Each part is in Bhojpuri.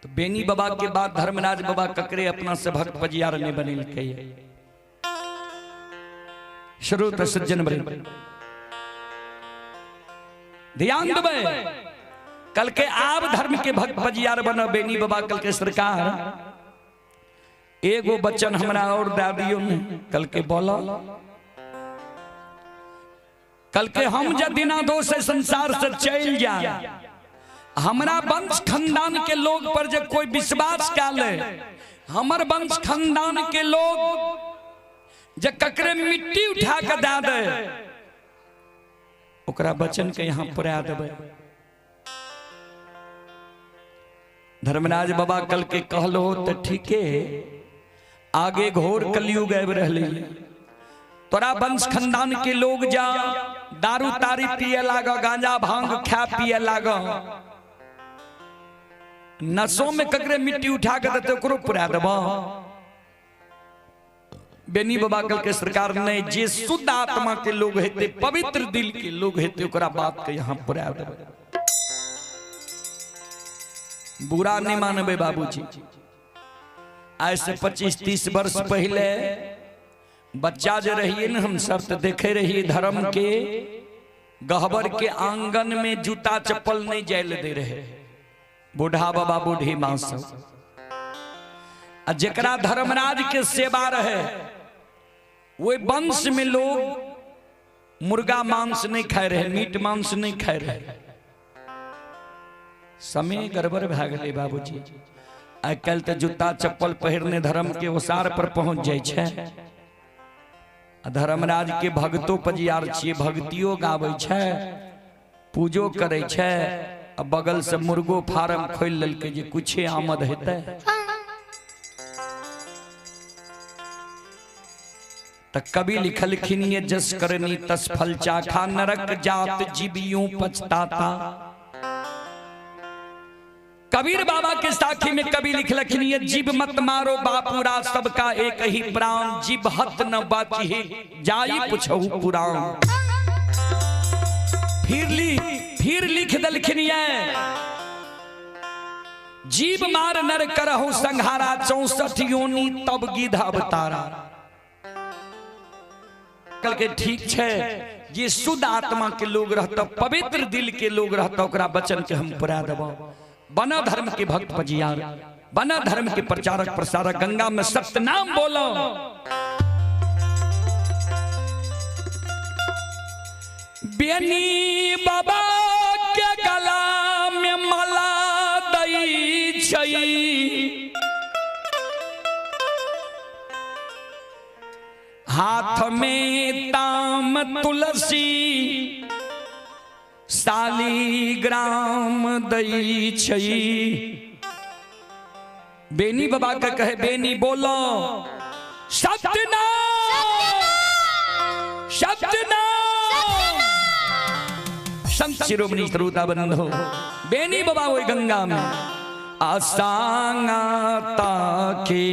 तो बेनी बाबा के बाद धर्मराज बाबा ककरे अपना से भक्त पजियार ने बने शुरू तो सज्जन बने ध्यान देवे कल के आप धर्म के भक्त पजियार बनो बेनी बाबा कल के सरकार एगो बच्चन हमरा और दादियों ने कल के बोला कल के हम जब दिना दो से संसार से चल जाए हमारा वंश खानदान के लोग पर जब कोई विश्वास कर ले हमार वंश खानदान के लोग जब ककरे मिट्टी उठा के दे दे ओकरा बचन के यहाँ पुरा देवे धर्मराज बाबा कल के कहलो तो ठीक है आगे घोर कलयुग आबि रहले तोरा वंश खानदान के लोग जा दारू तारी पिए लाग गांजा भांग खा पिए लाग नसों में ककरे मिट्टी उठा के देते ओकरो पुरा देबो बेनी बाबा कल के सरकार ने जे शुद्ध आत्मा के लोग हेते पवित्र दिल के लोग हेते ओकरा बात के यहाँ पुरा देबे बुरा नहीं मानबे बाबूजी आज से 25-30 वर्ष पहले बच्चा जो रहिए ना हम सब तो देखे रहिए धर्म के गहबर के आंगन में जूता चप्पल नहीं जायल दे रहे बूढ़ा बाबा बूढ़ी मां सब जकरा धर्मराज के सेवा रहे वो वंश में लोग मुर्गा मांस नहीं खाए रहे मीट मांस नहीं खाए रहे समय गड़बड़ भा गए बाबूजी आई कल तो जूता चप्पल पहिरने धर्म के ओसार पर पहुंच जाए धर्मराज के भक्तो पजियार छे भक्तियो गावे छे पूजो करे छे बगल से मुर्गो फार्म खोल ललके जे कुछ आमद हेते त कवि लिखलखिन ये जस करनी तस फल चाखा नरक जात जीवियों पछताता कबीर बाबा के साखी में कवि लिखलखिन ये जीव मत मारो बापूरा सबका एक ही प्राण जीव हत न बाची जाई पुछहु पुराण फिर लिख दलखिन ये जीव मार नर करहु संहारा 64 योनि तब गिध अवतारा कल के ठीक छे ये शुद्ध आत्मा के लोग रहता पवित्र दिल के लोग रहता ओकरा वचन के हम पुरा देबो बना धर्म के भक्त पजियार बना धर्म के प्रचारक प्रसारक गंगा में सत्य नाम बोलो बेनी बाबा के गला में माला दई छई हाथ में ताम तुलसी शालिग्राम दई छई बेनी बाबा का कहे बेनी बोलो सत्यनाम सत्यनाम संत शिरोमणि श्रोता बंधो बेनी बाबा वो गंगा में आसांगाता के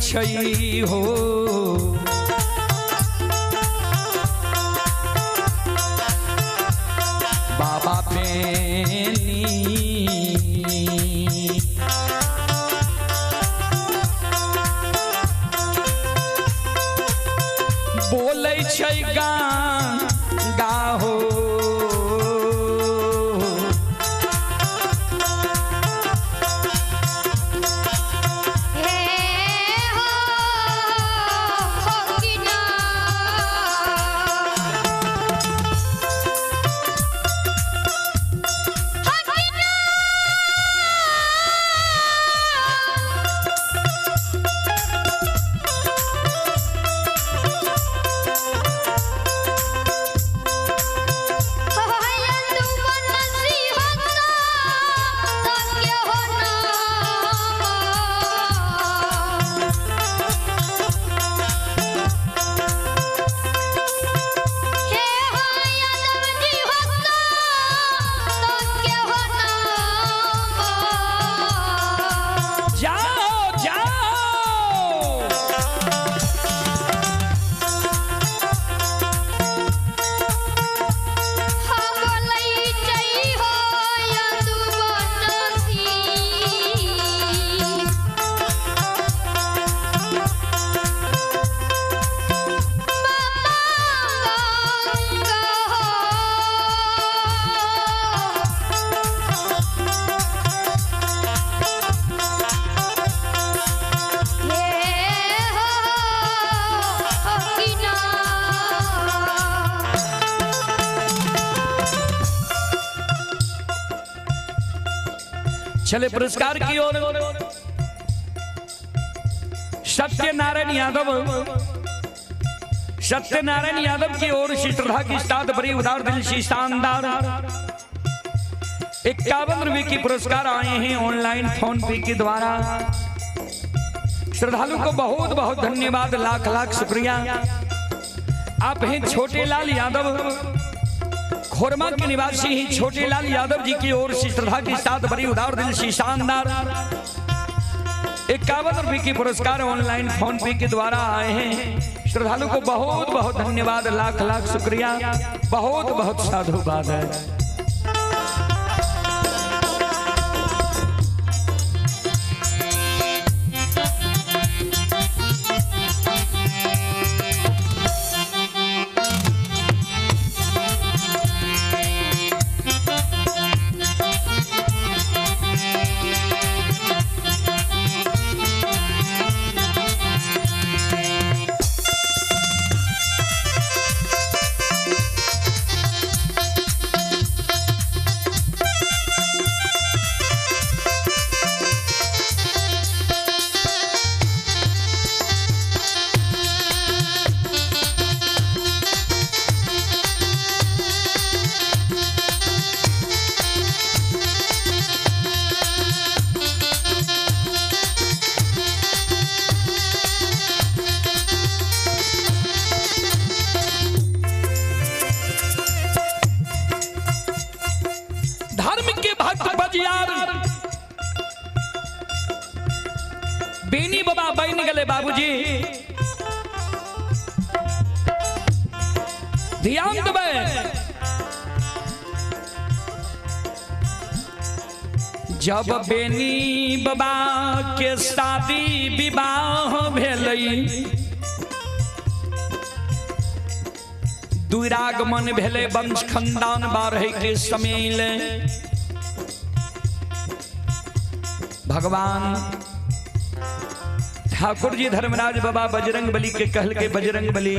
छई हो बाबा बेनी बोले छई गा हो चले पुरस्कार की ओर। सत्यनारायण यादव की ओर से श्रद्धा की स्टार्ट बड़ी उदार दिल से शानदार 51 रुपए की पुरस्कार आए हैं ऑनलाइन फोन पे के द्वारा। श्रद्धालु को बहुत बहुत धन्यवाद, लाख लाख शुक्रिया। आप हैं छोटे लाल यादव, खोरमा के निवासी ही छोटे लाल यादव जी की ओर से श्रद्धा की साथ बड़ी उदार दिल से शानदार 51 रुपए की पुरस्कार ऑनलाइन फोन पे के द्वारा आए हैं। श्रद्धालु को बहुत बहुत धन्यवाद, लाख लाख शुक्रिया, बहुत बहुत साधुवाद है। बेनी बाबा बन गले बाबूजी, ध्यान देवे। जब बेनी बाबा के शादी विवाह भेलई, दुरागमन भेले वंश खानदान बारह के समय भगवान ठाकुर जी धर्मराज बाबा बजरंग बली के कहल के बजरंग बली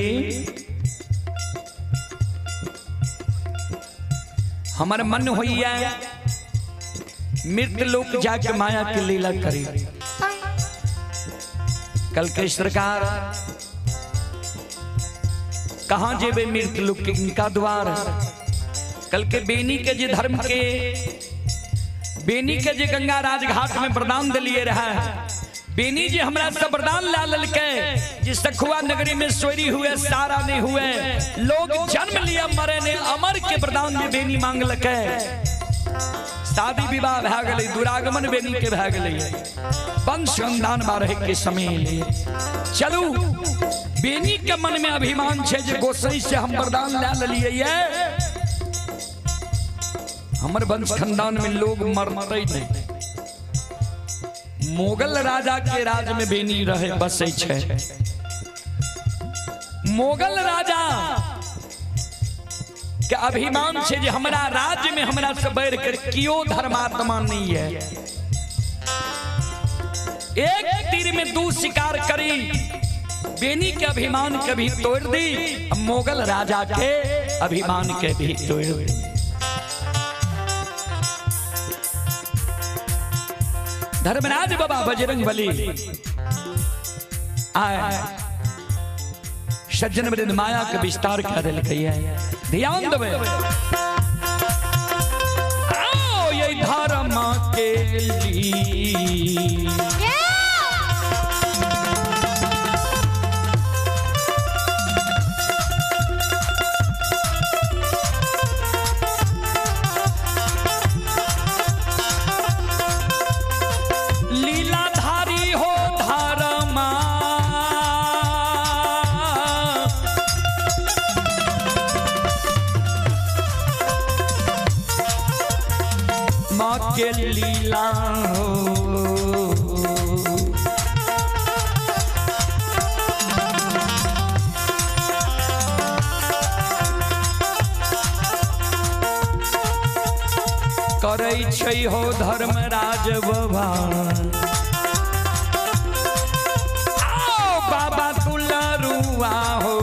हमार मन होइया मृत लोक जाके माया के लीला करी। कल के सरकार कहां जेबे मृत लोक के इनका द्वार। कल के बेनी के जे धर्म के बेनी के जे गंगा राजघाट में वरदान दिलिए रहा है। बेनी जी हमरा सब वरदान ला ललके, जिस सखुआ नगरी में सोरी हुए सारा नहीं हुए, लोग जन्म लिया मरे ने अमर के वरदान में बेनी मांग लके। शादी विवाह भा गई, दुरागमन बेनी के भा गई, वंश खानदान बारह के समय ले। चलू बेनी के मन में अभिमान छे जे गोसाई से हम वरदान ला ललिए, हमर वंश खानदान में लोग मरते नहीं। मोगल राजा के राज में बेनी रहे बसे छे। मोगल राजा के अभिमान छे जे हमरा राज्य में हमरा से बढ़ कर कियो धर्मात्मा नहीं है। एक तीर में दो शिकार करी, बेनी के अभिमान के भी तोड़ दी, मोगल राजा के अभिमान के भी तोड़ दी। धर्मराज बाबा बजरंग बली आए सज्जन वृंद माया के विस्तार कर दिल। ध्यान देवे, आओ ये धर्म के लिए के लीला हो। करे छै हो धर्मराज बाबा, आओ बाबा दुलरुआ हो।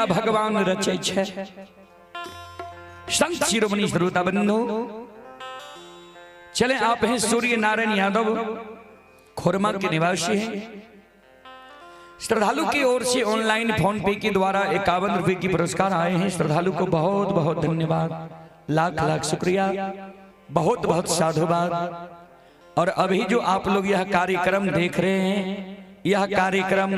लीला भगवान रचे छे। संत शिरोमणि श्रोता बंधु, चले आप हैं सूर्य नारायण यादव, खोरमा के निवासी हैं। श्रद्धालु की ओर से ऑनलाइन फोन पे के द्वारा 51 रुपए की पुरस्कार आए हैं। श्रद्धालु को बहुत बहुत धन्यवाद, लाख लाख शुक्रिया, बहुत बहुत साधुवाद। और अभी जो आप लोग यह कार्यक्रम देख रहे हैं, यह कार्यक्रम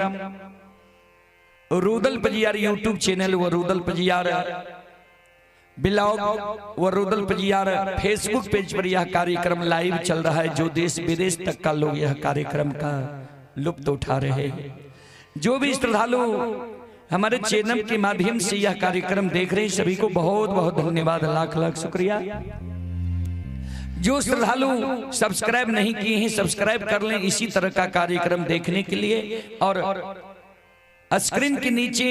रुदल पजियार यूट्यूब चैनल व रुदल पजियार ब्लॉग व रुदल पजियार फेसबुक पेज पर यह कार्यक्रम लाइव चल रहा है। जो देश विदेश तक का लोग यह कार्यक्रम का लुत्फ उठा रहे हैं। जो भी श्रद्धालु हमारे चैनल के माध्यम से यह कार्यक्रम देख रहे हैं, सभी को बहुत बहुत धन्यवाद, लाख लाख शुक्रिया। जो श्रद्धालु सब्सक्राइब नहीं किए हैं, सब्सक्राइब कर लें इसी तरह का कार्यक्रम देखने के लिए। और स्क्रीन के नीचे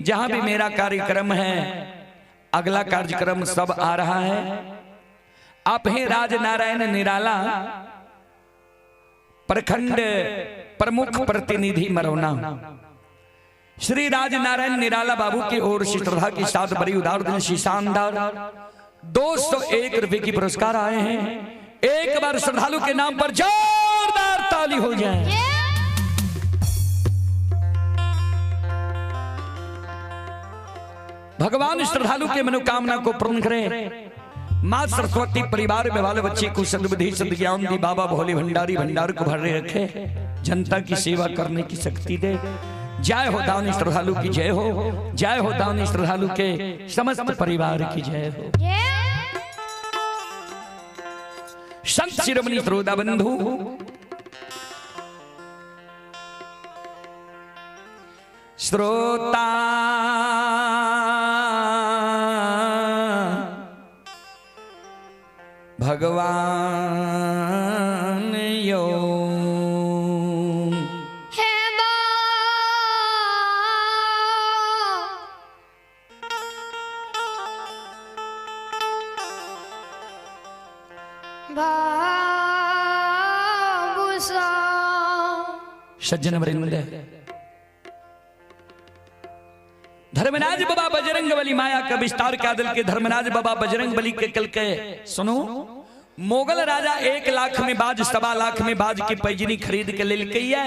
जहां भी मेरा कार्यक्रम है, अगला कार्यक्रम सब आ रहा है। आप हैं राजनारायण निराला, प्रखंड प्रमुख प्रतिनिधि मरौना। श्री राजनारायण निराला बाबू की ओर से श्रद्धा के साथ बड़ी उदार दिन से शानदार 201 रुपए की पुरस्कार आए हैं। एक बार श्रद्धालु के नाम पर जोरदार ताली हो जाए। भगवान श्रद्धालु के मनोकामना को पूर्ण करें। मां सरस्वती परिवार में वाले बच्चे को सद्बुद्धि सद्ज्ञान दी। बाबा भोले भंडारी भंडार को भरे रखे, जनता की सेवा करने की शक्ति दे। जय हो दानी श्रद्धालु की जय हो, जय हो दानी श्रद्धालु के समस्त परिवार की जय हो। संत शिरोमणि श्रोता बंधु, श्रोता भगवान यो हे बाबू सा सज्जन वृंद, धर्मराज बाबा बजरंग बली माया का विस्तार का दिल के धर्मराज बाबा बजरंग बली के कल के सुनो। मोगल राजा 1 लाख में बाज, 1.25 लाख में बाज की पैजनी खरीद के ले गई है।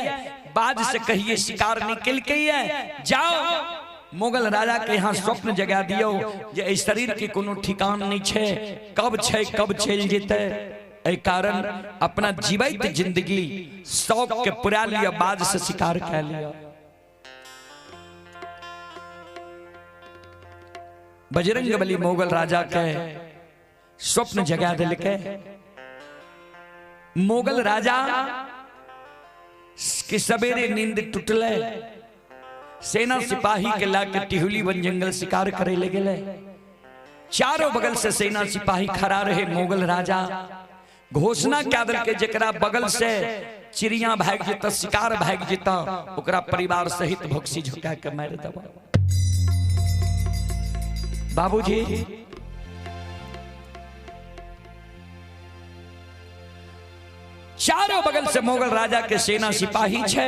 बाज से कहिए शिकार निकल गई है। जाओ मोगल राजा के यहाँ स्वप्न जगा दियो जे इस शरीर के कोनो ठिकान नहीं छे, कब छे कब चल जेते। ए कारण अपना जीवित जिंदगी शौक के पुरा लिया, बाज से शिकार कर लिया। बजरंग बली मोगल राजा के स्वप्न जगा दिल के। मोगल राजा के सवेरे नींद टूटले, सेना सिपाही के लाके टिहुली वन जंगल शिकार करे ले गेले। चारों बगल से सेना सिपाही खड़ा रहे। मोगल राजा घोषणा क्या दिल के जकरा बगल से चिड़िया भाग जेता, शिकार भाग जेता, ओकरा परिवार सहित भोक्सी झुका के मार दबा। बाबूजी चारों बगल से मोगल राजा के सेना सिपाही छे।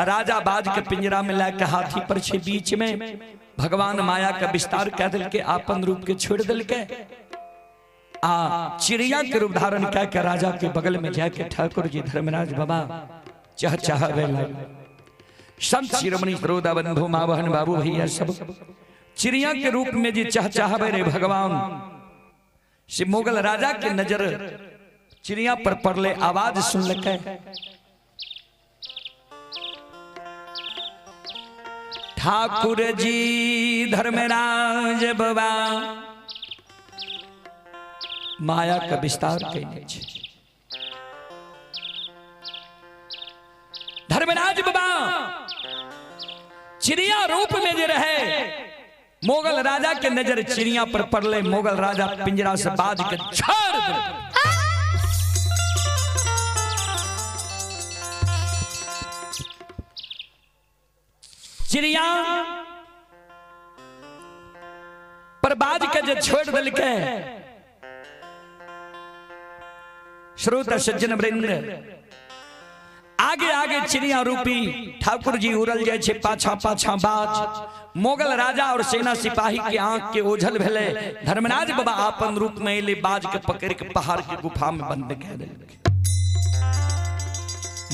राजा बाज के पिंजरा में लाके हाथी पर छे। बीच में भगवान माया का विस्तार कर दिल के आपन रूप के छोड़ दिल के चिड़िया के रूप धारण करके राजा के बगल में जाके ठाकुर जी धर्मराज बाबा चहचहावे लगे। संत शिरोमणि श्रोता बंधु मां बहन बाबू भैया सब चिड़िया के रूप में जी चहचहावे रे भगवान। से मोगल राजा के नजर चिड़िया पर पड़ले, आवाज सुन लगे। ठाकुर जी धर्मराज बाबा माया का विस्तार कैले छे। धर्मराज बाबा चिड़िया रूप में जे रहे, मोगल राजा के नजर चिड़िया पर पड़ले। मोगल राजा पिंजरा से बाज के छोड़ दिले। चिड़िया पर बाज के जो छोड़ दिल के श्रोता सज्जन वृंद, आगे आगे चिड़िया रूपी ठाकुर जी उड़ल जाए छे, पाछा पाछा बाज। मोगल राजा और सेना सिपाही के आंख के ओझल भेले। धर्मराज बाबा आपन रूप में ले बाज के पकड़ के पहाड़ के गुफा में बंद कर देलके।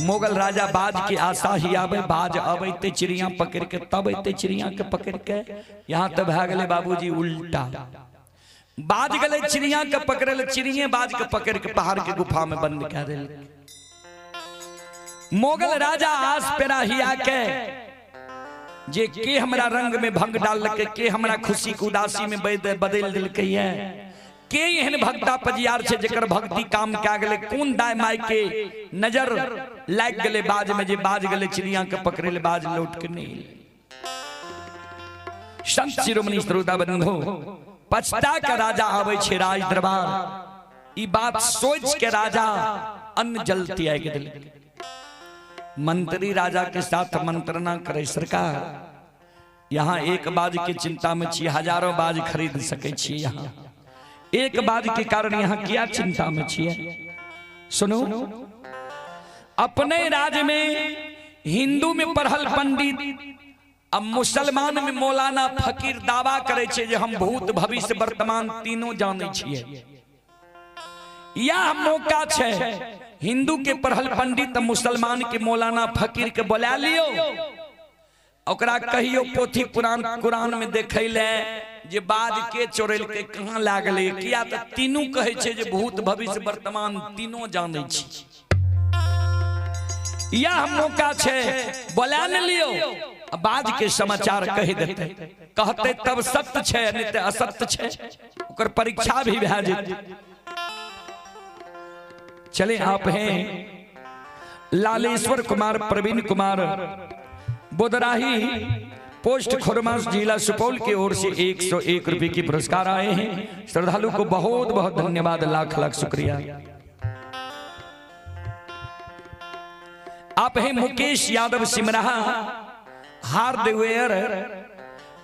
मोगल राजा बाज के आशा ही आवे, बाज अबैते चिड़िया पकड़ के, तब अते चिड़िया के पकड़ के। यहाँ तब भा गए बाबूजी उल्टा, बाज गले चिड़िया के पकड़े, चिड़िया बाज के पकड़ के पहाड़ के गुफा में बंद कर देलके। मोगल राजा आस पेरा ही आके जे के हमरा रंग में भंग डाल के हमरा खुशी के उदासी में बदल दिल के एहन भक्ता पजियार छे जेकर भक्ति काम क्या गले। कौन दाय माय के नजर लाग गले बाज में, जे बाज गले चिड़िया के पकड़े बाज लौट के नहीं। संत शिरोमणि श्रोता बंधु, पछता का राजा आवे छे राज दरबार। ई बात सोच के राजा अन्न जल त्याग के दिल। मंत्री राजा के साथ मंत्रणा करे, सरकार यहाँ एक बाज की चिंता में छी, हजारों बाज खरीद सके छी। यहाँ एक बाज के कारण यहाँ क्या चिंता में छिए। सुनो, अपने राज्य में हिंदू में पढ़ल पंडित, अब मुसलमान में मौलाना फकीर दावा करे छे जे हम भूत भविष्य वर्तमान तीनों जाने छिए। यह मौका छे हिंदू के पढ़ल पंडित मुसलमान के मौलाना फकीर के बुला लियो, ओकरा कहियो पोथी पुराण कुरान में देखे ले जे बाज के चोरेल के कहां लागले। किया तो तीनों कहे छे जे भूत भविष्य वर्तमान तीनों जाने छी। यह मौका छे, बुला न लियो, बाज के समाचार कह देते, कहते तब सत्य छे नहीं तो असत्य छे, ओकर परीक्षा भी भे जेते। चले आप हैं लालेश्वर कुमार प्रवीण कुमार बोदराही, पोस्ट खुरमास, जिला सुपौल की ओर से 101 रुपए की पुरस्कार आए हैं। श्रद्धालु को बहुत बहुत धन्यवाद, लाख लाख शुक्रिया। आप हैं मुकेश यादव सिमराहा हार्डवेयर,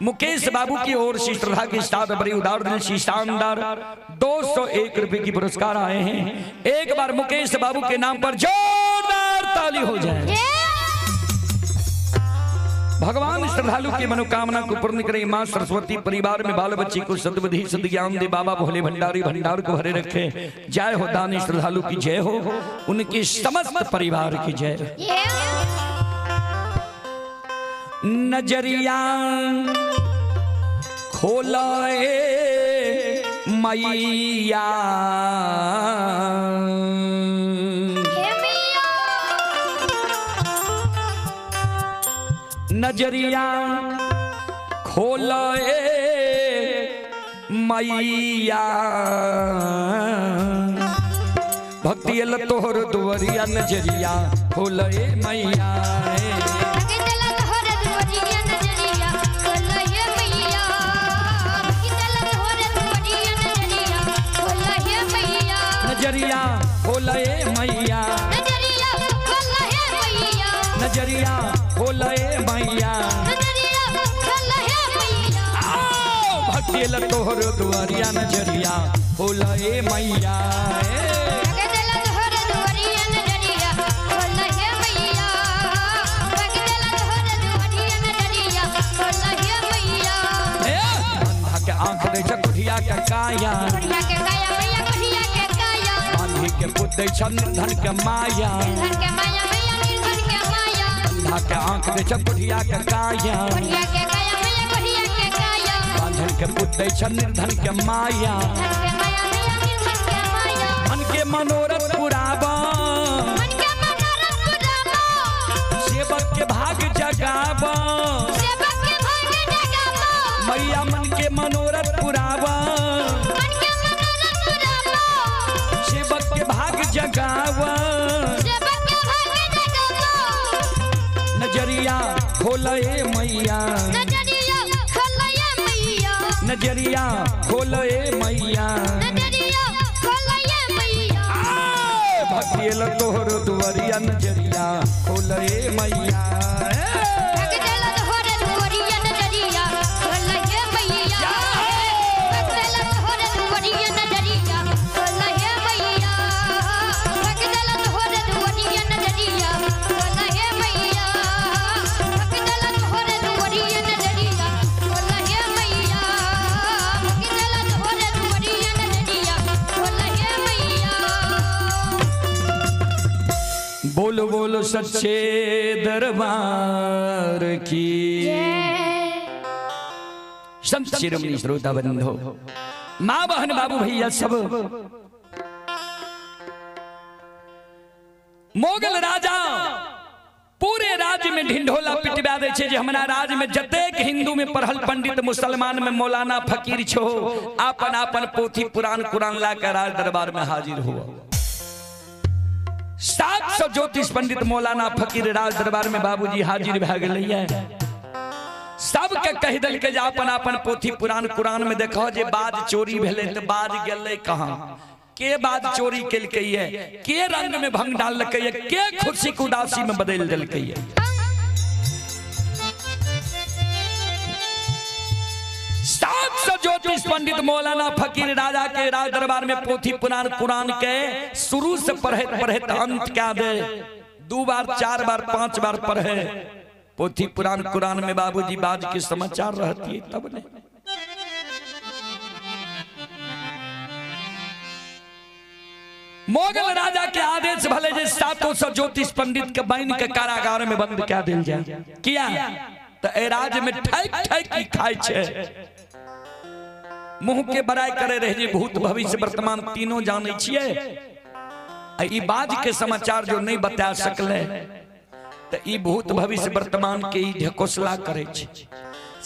मुकेश बाबू की ओर से श्रद्धा के साथ बड़ी उदार दिल से शानदार 201 रुपए की पुरस्कार आए हैं। एक बार मुकेश बाबू के नाम पर जोरदार ताली हो जाए। भगवान श्रद्धालु की मनोकामना को पूर्ण करे। मां सरस्वती परिवार में बाल बच्ची को सद्बुद्धि सद्ज्ञान दे। बाबा भोले भंडारी भंडार को भरे रखे। जय हो दानी श्रद्धालु की जय हो, उनके समस्त परिवार की जय। नजरिया खोलाए मैया, नजरिया खोलाए मैया, भक्ति अल तोहर दुवरिया, नजरिया खोलाए मैया। नजरिया खोलाए मैया, नजरिया खोलाए मैया, भक्ति ल तोहर दुआरिया, नजरिया खोलाए मैया। आंख दे कुठिया के काया, बांधी के पुत निर्धन के माया, के आंख दे कुठिया के काया, बांधन के पुत निर्धन के माया। मन के मनोरथ पुरावा, सेवक के भाग जगावा, मैया मन के मनोरथ पुरावा, सेवक के भाग जगावा। नजरिया खोलाए मैया, नजरिया खोलाए मैया, भक्ति ल तोहर दुआरिया, नजरिया खोलाए मैया। Yeah. सच्चे दरबार की। संत शिरोमणि श्रोता बंधो, माँ बहन बाबू भैया सब, मोगल राजा पूरे राज्य में ढिंढोला पिटवा दे छे जे हमरा राज्य में जतेक हिंदू में पढ़ल पंडित, मुसलमान में मौलाना फकीर छो, आपन आपन पोथी पुराण कुरान ला कर राज दरबार में हाजिर हुआ। 700 ज्योतिष पंडित मौलाना फकीर राज दरबार में बाबूजी हाजिर भ गए। सबके कह दिल के अपन अपन पोथी पुराण कुरान में देखो जे बाज चोरी भेले तो बाज गेले कहां, के बाज चोरी केलकै है, के रंग में भंग डालकै है, के खुशी को उदासी में बदल देलकै है। ज्योतिष पंडित मौलाना फकीर राजा के राज दरबार में पोथी पुराण कुरान के शुरू से पढ़े पढ़े अंत क्या दे, 2 बार 4 बार 5 बार पढ़े पोथी पुराण कुरान में बाबूजी बाज के समाचार रहती है तब ने। मोगल राजा के आदेश भले जे 700 ज्योतिष पंडित के बैन के कारागार में बंद क्या दिल जाए, किया तो ए राज्य में ठैक ठैक की खाए छे, मुंह के बड़ाई करे रहे जे भूत भविष्य वर्तमान तीनों जाने छिए। ई बाज के समाचार जो नहीं बता सकले तो ई भूत भविष्य वर्तमान के ई ढकोसला करे छे।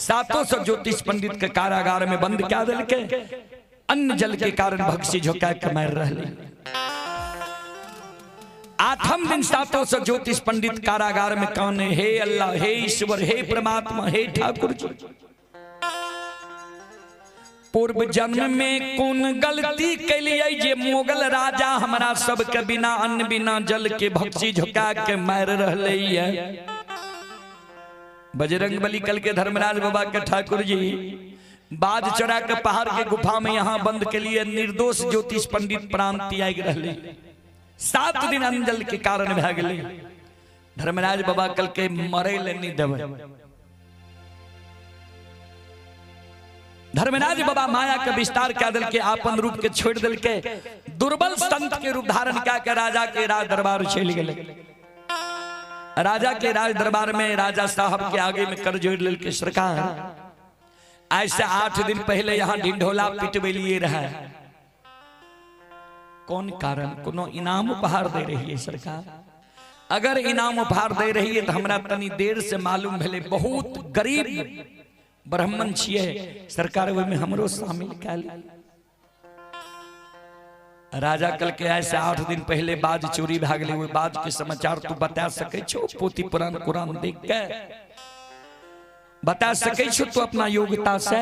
700 ज्योतिष पंडित के कारागार में बंद क्या दिल के, अन्न जल के कारण भक्सी झोंका के मार रहले। 8वें दिन 700 ज्योतिष पंडित कारागार में काने, हे अल्लाह, हे ईश्वर, हे परमात्मा, हे ठाकुर जी, पूर्व जन्म में कौन गलती कैलिए जे मोगल राजा हमारा सबके बिना अन्न बिना जल के भक्सी झुका के मार रहले है। बजरंग बली कल के धर्मराज बाबा के ठाकुर जी बाज चढ़ा के पहाड़ के गुफा में यहाँ बंद के लिए निर्दोष ज्योतिष पंडित प्राण त्याग रहले। 7 दिन अन्न जल के कारण भ गेले। धर्मराज बाबा कल के मरे ले नहीं देवे। धर्मराज बाबा माया के विस्तार क्या दिल के आपन रूप के छोड़ दिल के दुर्बल संत के रूप धारण क्या के राजा के राज दरबार चल गए। राजा के राज दरबार में राजा साहब के आगे में कर जोड़ लेल के सरकार ऐसे 8 दिन पहले यहाँ ढिंढोला पिटवेलिए रहा। कौन कारण, कोनो इनाम उपहार दे रही है सरकार। अगर इनाम उपहार दे रही है तो हमरा तनी देर से मालूम भेले बहुत गरीब ब्राह्मण छिए सरकार वो में हमरो शामिल कैल। राजा कल के ऐसे 8 दिन पहले बाज चोरी भाग गए, वो बाज के समाचार तू बता सके छो पोथी पुराण कुरान देख के बता सके छो तू अपना योग्यता से।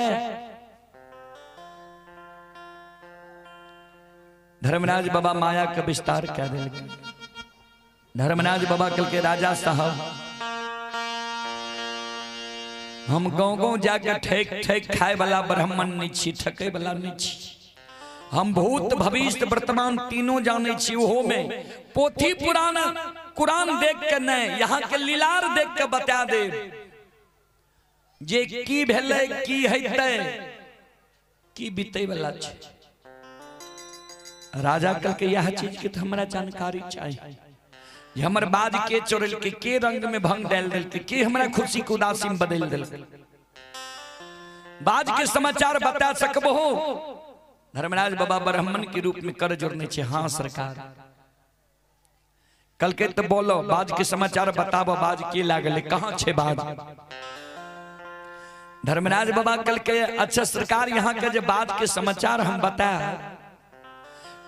धर्मराज बाबा माया का विस्तार क्या दे। धर्मराज बाबा कल के राजा साहब हम गाँव जाके ठेक ठेक खाए वाला ब्राह्मण नहीं छी, ठके वाला नहीं छी। हम भूत भविष्य वर्तमान तीनों जाने छी। ओहो में पोथी पुराण कुरान देख के नहीं, यहाँ के लीलार देख के बता दे जे की भेले की हेतै की बीते वाला छै। राजा कल के यह चीज के तो हमरा जानकारी चाहिए। हमर बाज के चोरल के रंग में भंग डाल दिल के हमरा खुशी को उदासी में बदल दिल। बाज के समाचार बता सकबो हो। धर्मराज बाबा ब्राह्मण के रूप में कर जोड़ने छे। हाँ सरकार कल के तो बोलो बाज के समाचार बताबो, बाज के लागले कहां छे बाज। धर्मराज बाबा कल के अच्छा सरकार यहाँ के जो बाज के समाचार हम बता,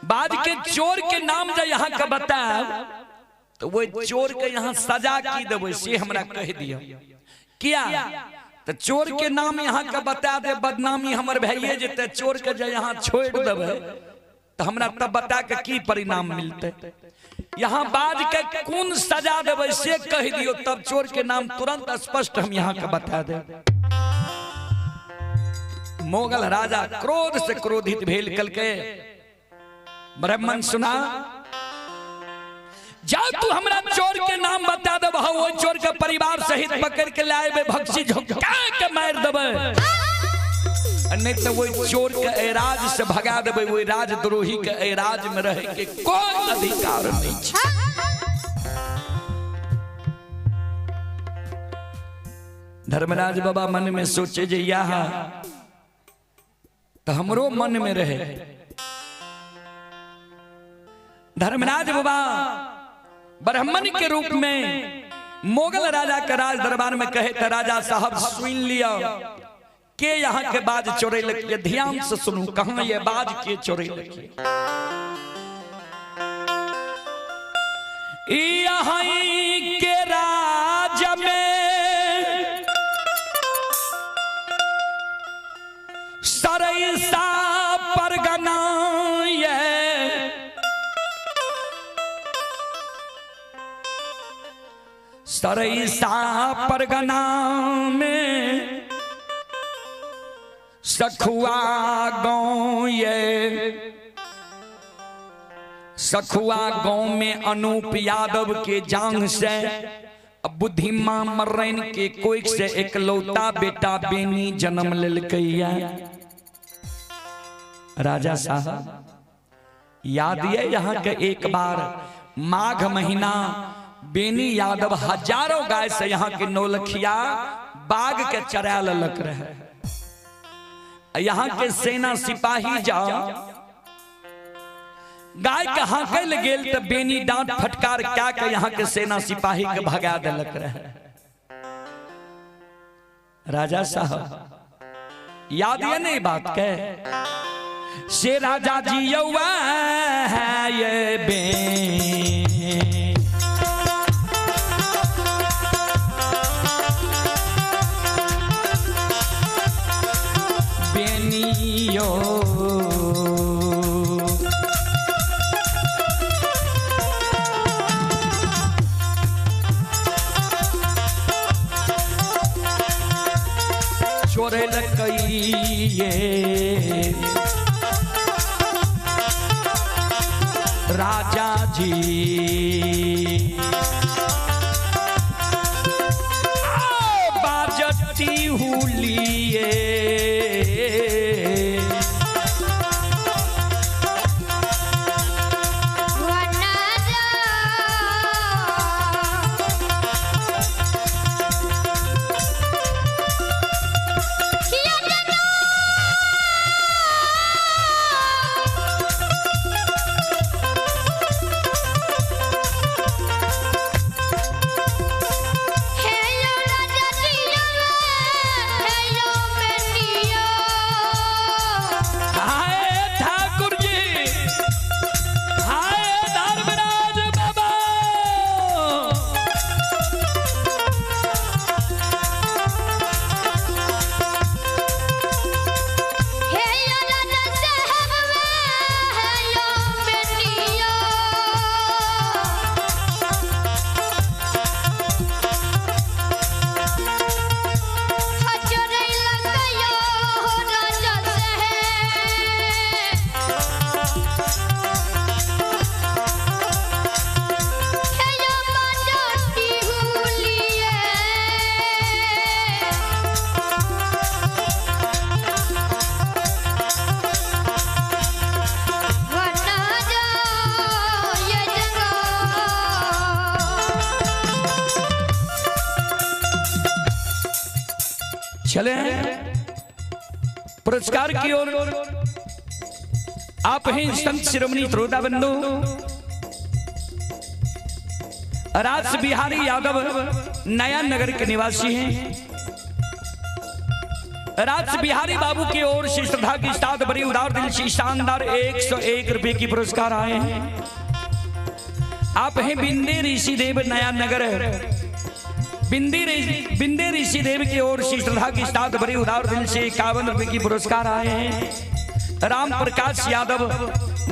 बाज के चोर के नाम जो यहाँ का बता तो वो चोर के यहाँ सजा की देवे से हमरा कह दिया। किया तो चोर के नाम यहाँ का बता दे, बदनामी हमर भैये जेते चोर के जो यहाँ छोड़ देवे तो हमरा तब बता के की परिणाम मिलते। यहाँ बाज के कौन सजा देवे से कह दियो, तब चोर के नाम तुरंत स्पष्ट हम यहाँ का बता दे। मोगल राजा क्रोध से क्रोधित भेल कल के ब्राह्मण सुना, जा तू हमरा चोर के नाम बता दे, वो चोर के परिवार सहित पकड़ के लाए भक्सी झोंका के मार देबे, नहीं तो वो चोर के एराज से भगा देबे। वो राजद्रोही के एराज में रहे के कोई अधिकार नहीं। धर्मराज बाबा मन में सोचे जे यहाँ तो हमरो मन में रहे। धर्मराज बाबा ब्राह्मण के रूप में मोगल राजा के राज दरबार में कहे तो राजा साहब सुन लिया के यहाँ के बाज चोरे लगे, ध्यान से सुनू कहाँ ये बाज के चोरे लगे। यहाँ के राज में सरैसा परगना सरैसा परगना में सखुआ गाँव सखुआ गाँव में अनूप यादव के जांग से बुद्धिमा मर्रन के कोई से एकलौता बेटा बेनी जन्म लेलकैया। राजा साहब याद है यहाँ के एक बार माघ महीना बेनी यादव हजारों गाय से यहाँ के नौलखिया बाग के चरा ललक रहे। यहाँ के सेना सिपाही जाओ गाय के हाकल गेल तो बेनी डांट फटकार क्या के यहाँ के सेना सिपाही के भगा देलक रहे। राजा साहब याद है नहीं बात के से राजा जी यौवा है ये बेनियो चोरे लकइये राजा जी बाजती हुलिए चले पुरस्कार की ओर। आप हैं संत शिरोमणि श्रोता बंधु राज बिहारी यादव नया नगर के निवासी हैं। राज बिहारी बाबू की ओर से श्रद्धा की साथ बड़ी उदार दिल से शानदार 101 रुपए की पुरस्कार आए हैं। आप हैं बिंदे ऋषि देव नया नगर बिंदे ऋषि देव की ओर से श्रद्धा की साथ बड़ी उदार दिल से 51 रुपए की पुरस्कार आए हैं। राम प्रकाश यादव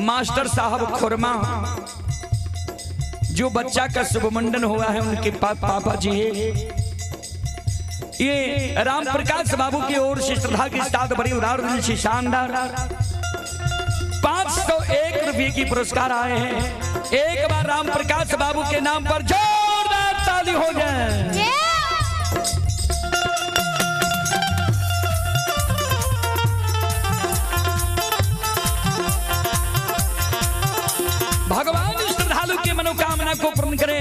मास्टर साहब खुरमा जो बच्चा का शुभ मंडन हुआ है उनके पापा जी है। ये राम प्रकाश बाबू की ओर से श्रद्धा की साथ बड़ी उदार दिल से शानदार 501 रुपए की पुरस्कार आए हैं। एक बार राम प्रकाश बाबू के नाम पर जोरदार ताली हो जाए। भगवान श्रद्धालु की मनोकामना को पूर्ण करे।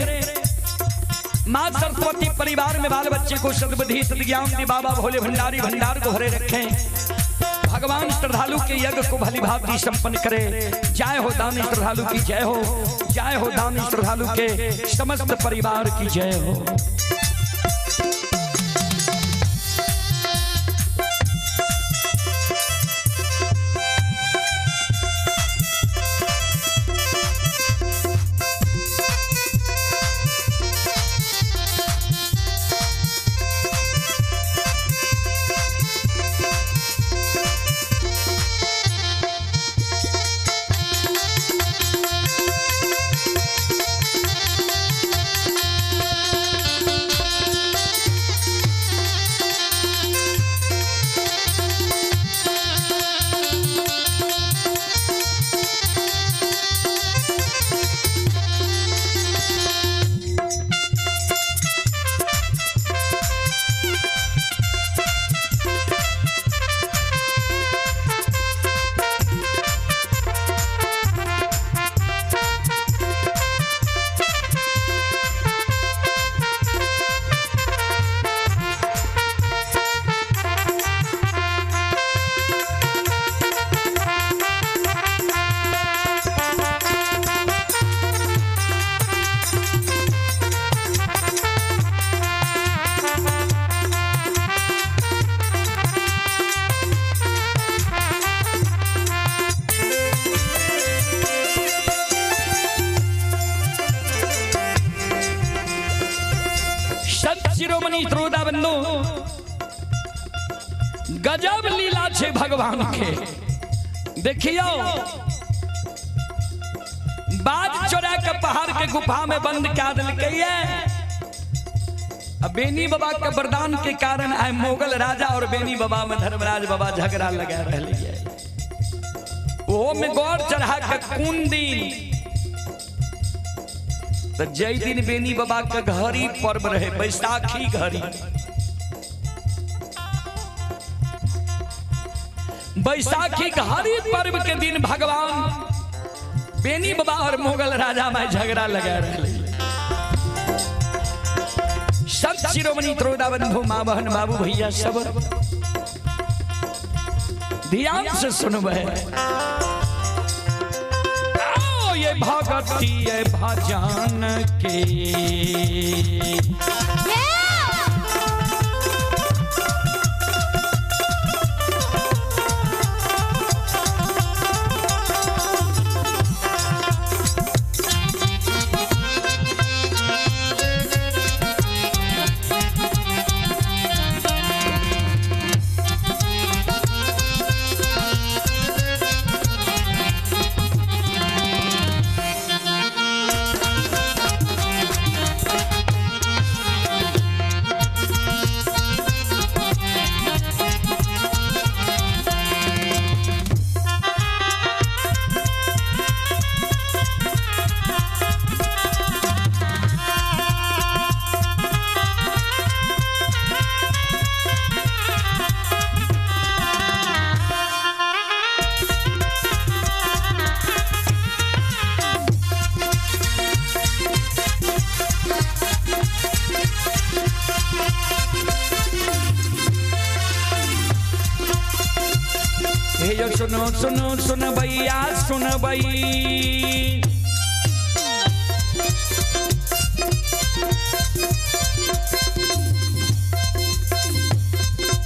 माँ सरस्वती परिवार में बाल बच्चे को सद्बुद्धि सद्ज्ञान दी। बाबा भोले भंडारी भंडार को भरे रखें। भगवान श्रद्धालु के यज्ञ को भली भांति संपन्न करे। जय हो दानी श्रद्धालु की जय हो, जय हो दानी श्रद्धालु के समस्त परिवार की जय हो। शिरोमणि श्रोता बंधु गजब लीला छे भगवान के। देखियो बाज चोरा के पहाड़ के गुफा में बंद कर दिलके। अब बेनी बाबा के वरदान के कारण आए मोगल राजा और बेनी बाबा में धर्मराज बाबा झगड़ा लगा रहे। वो में गौर चढ़ा के कौन दिन तो जय दिन बेनी बाबा के घड़ी पर्व रहे, बैसाखी घड़ी। बैसाखी घड़ी पर्व के दिन भगवान बेनी बाबा और मुगल राजा में झगड़ा लगा रहे। संत शिरोमणि त्रोदा बंधु माँ बहन बाबू भैया सब ध्यान से सुनबे। ये भगती है भजन के सुनो सुनो सुन भैया सुन भई।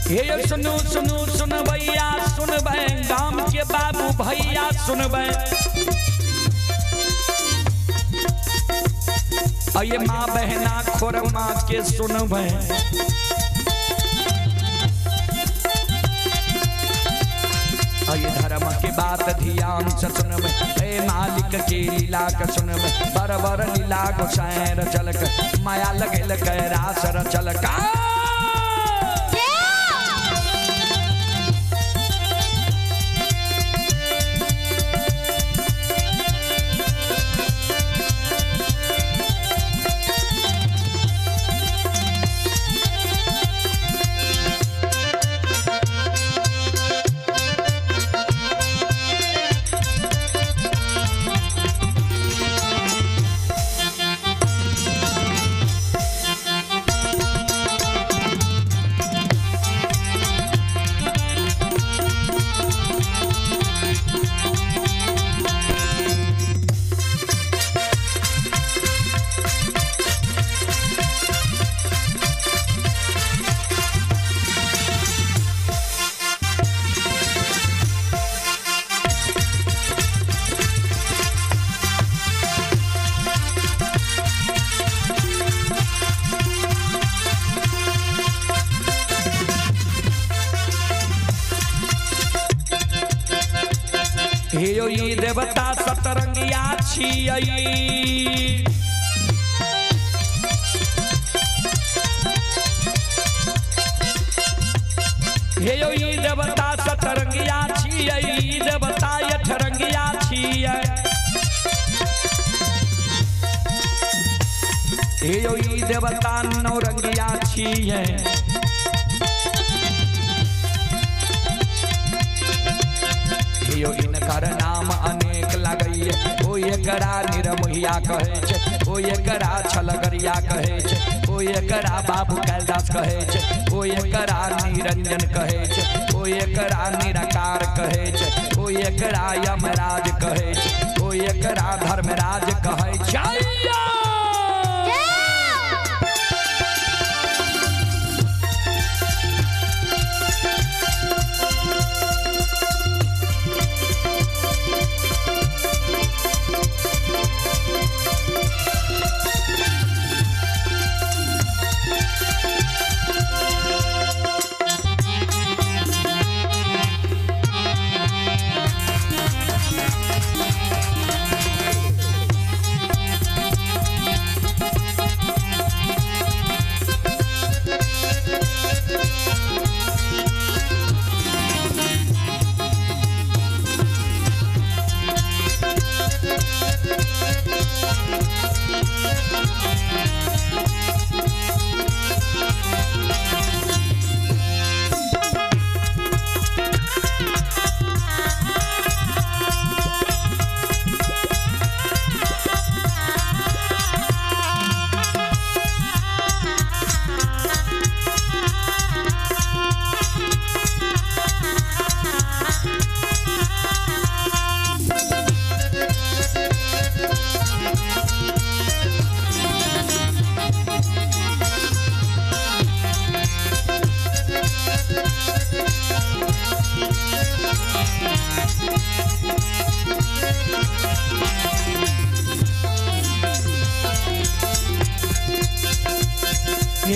हे सुनो सुनो सुन भैया सुन भै गांव के बाबू भैया सुन भै। ये माँ बहना खोर माँ के सुन भै। ये धर्म के बात ध्यान से सुनबे। हे मालिक के लीला के सुनबे। बर बर लीला गोसाईं चलक माया लगल के रास चलका। देवता सतरंगिया छियई। हे यो ई देवता सतरंगिया छियई, देवता अठरंगिया छियै। हे यो ई देवता नौरंगिया छियै। यो इनकर नाम अनेक लगैए, ओ एकरा निरमोहिया कहै छै, ओ एकरा छलगरिया कहै छै, ओ एकरा बाबू कैलाश कहै छै, ओ एकरा निरंजन कहै छै, ओ एकरा निराकार कहै छै, ओ एकरा यमराज कहै छै, ओ एकरा धर्मराज कहै छै।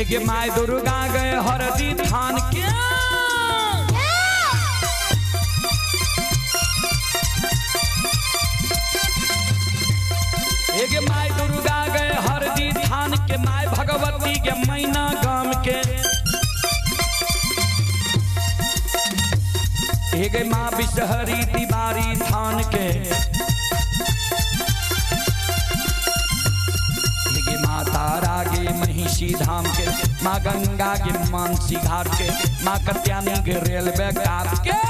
हे माय दुर्गा गए हरदी थान के, हे माय दुर्गा गए हरदी थान के, माय भगवती के मैना गाम के, हे माँ बिसहरी तिवारी थान के, माँ तारा गे महिषी धाम के, माँ गंगा के मानसी घाट के, माँ कत्यानी के रेलवे घाट के।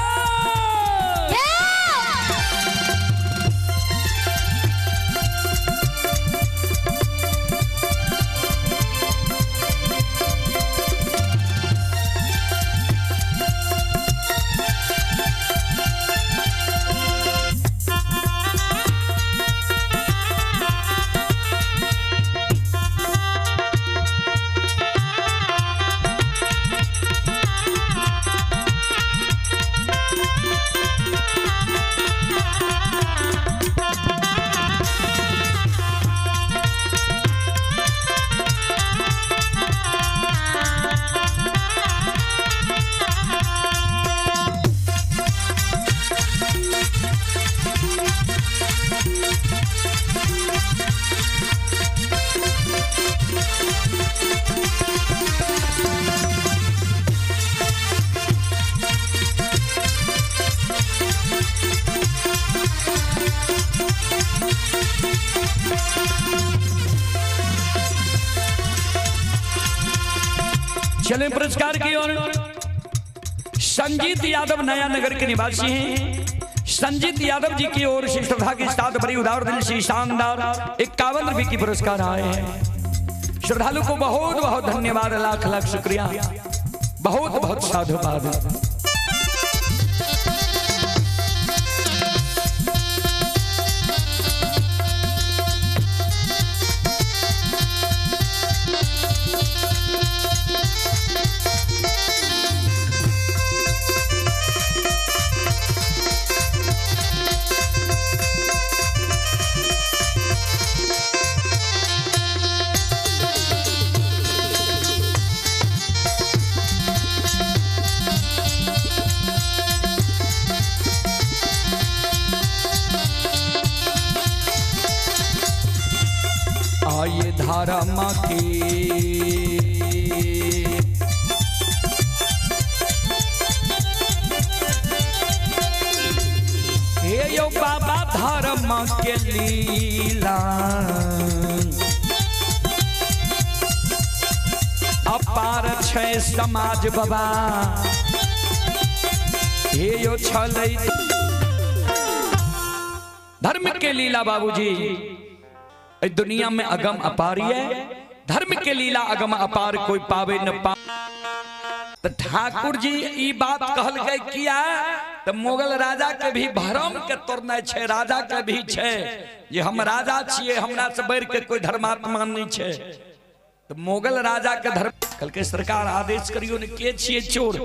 चलें पुरस्कार की ओर। संजीत यादव नया नगर के निवासी हैं। संजीत यादव जी की ओर से श्रद्धा के साथ बड़ी उदार दिल से शानदार 51 रुपए की पुरस्कार आए हैं। श्रद्धालु को बहुत बहुत धन्यवाद, लाख लाख शुक्रिया, बहुत बहुत साधुवाद। ये धर्म की। हे यो बाबा धर्म के लीला अपार छै समाज बाबा। हे यो छलै धर्म के लीला बाबूजी दुनिया में अगम अपार है। धर्म के लीला अगम अपार कोई पावे न पा। तो ठाकुर जी ई बात कहल गए किया तो मुगल राजा के भी भरम के तोड़ना छे, राजा के भी छे जे हम राजा छिए, हमरा से बढ़ के कोई धर्मात्मा नहीं छे। तो मुगल राजा के धर्म कल के सरकार आदेश करियो ने के छिए चोर,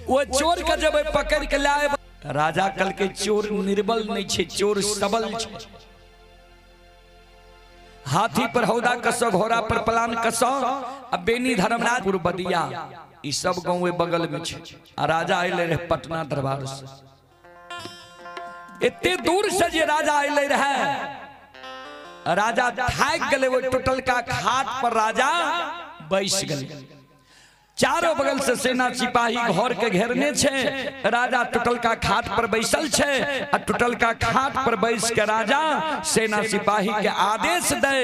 वो चोर के जब पकड़ के लाए राजा कल के चोर निर्बल नहीं छे, चोर सबल छे। हाथी पर हौदा कसो, घोड़ा पर पलान कसो। अब बेनी धर्मराजपुर बदिया ई सब गांव बगल में छे। आ राजा आइले रहे पटना दरबार से, इतने दूर से जे राजा आइले रहे। राजा थाक गले, वो टूटल का घाट पर राजा बैस गले। चारों बगल से सेना सिपाही घर के घेरने छे। राजा टूटल का घाट पर बैसल छे। और टूटल का घाट पर बैस के राजा सेना सिपाही के आदेश दे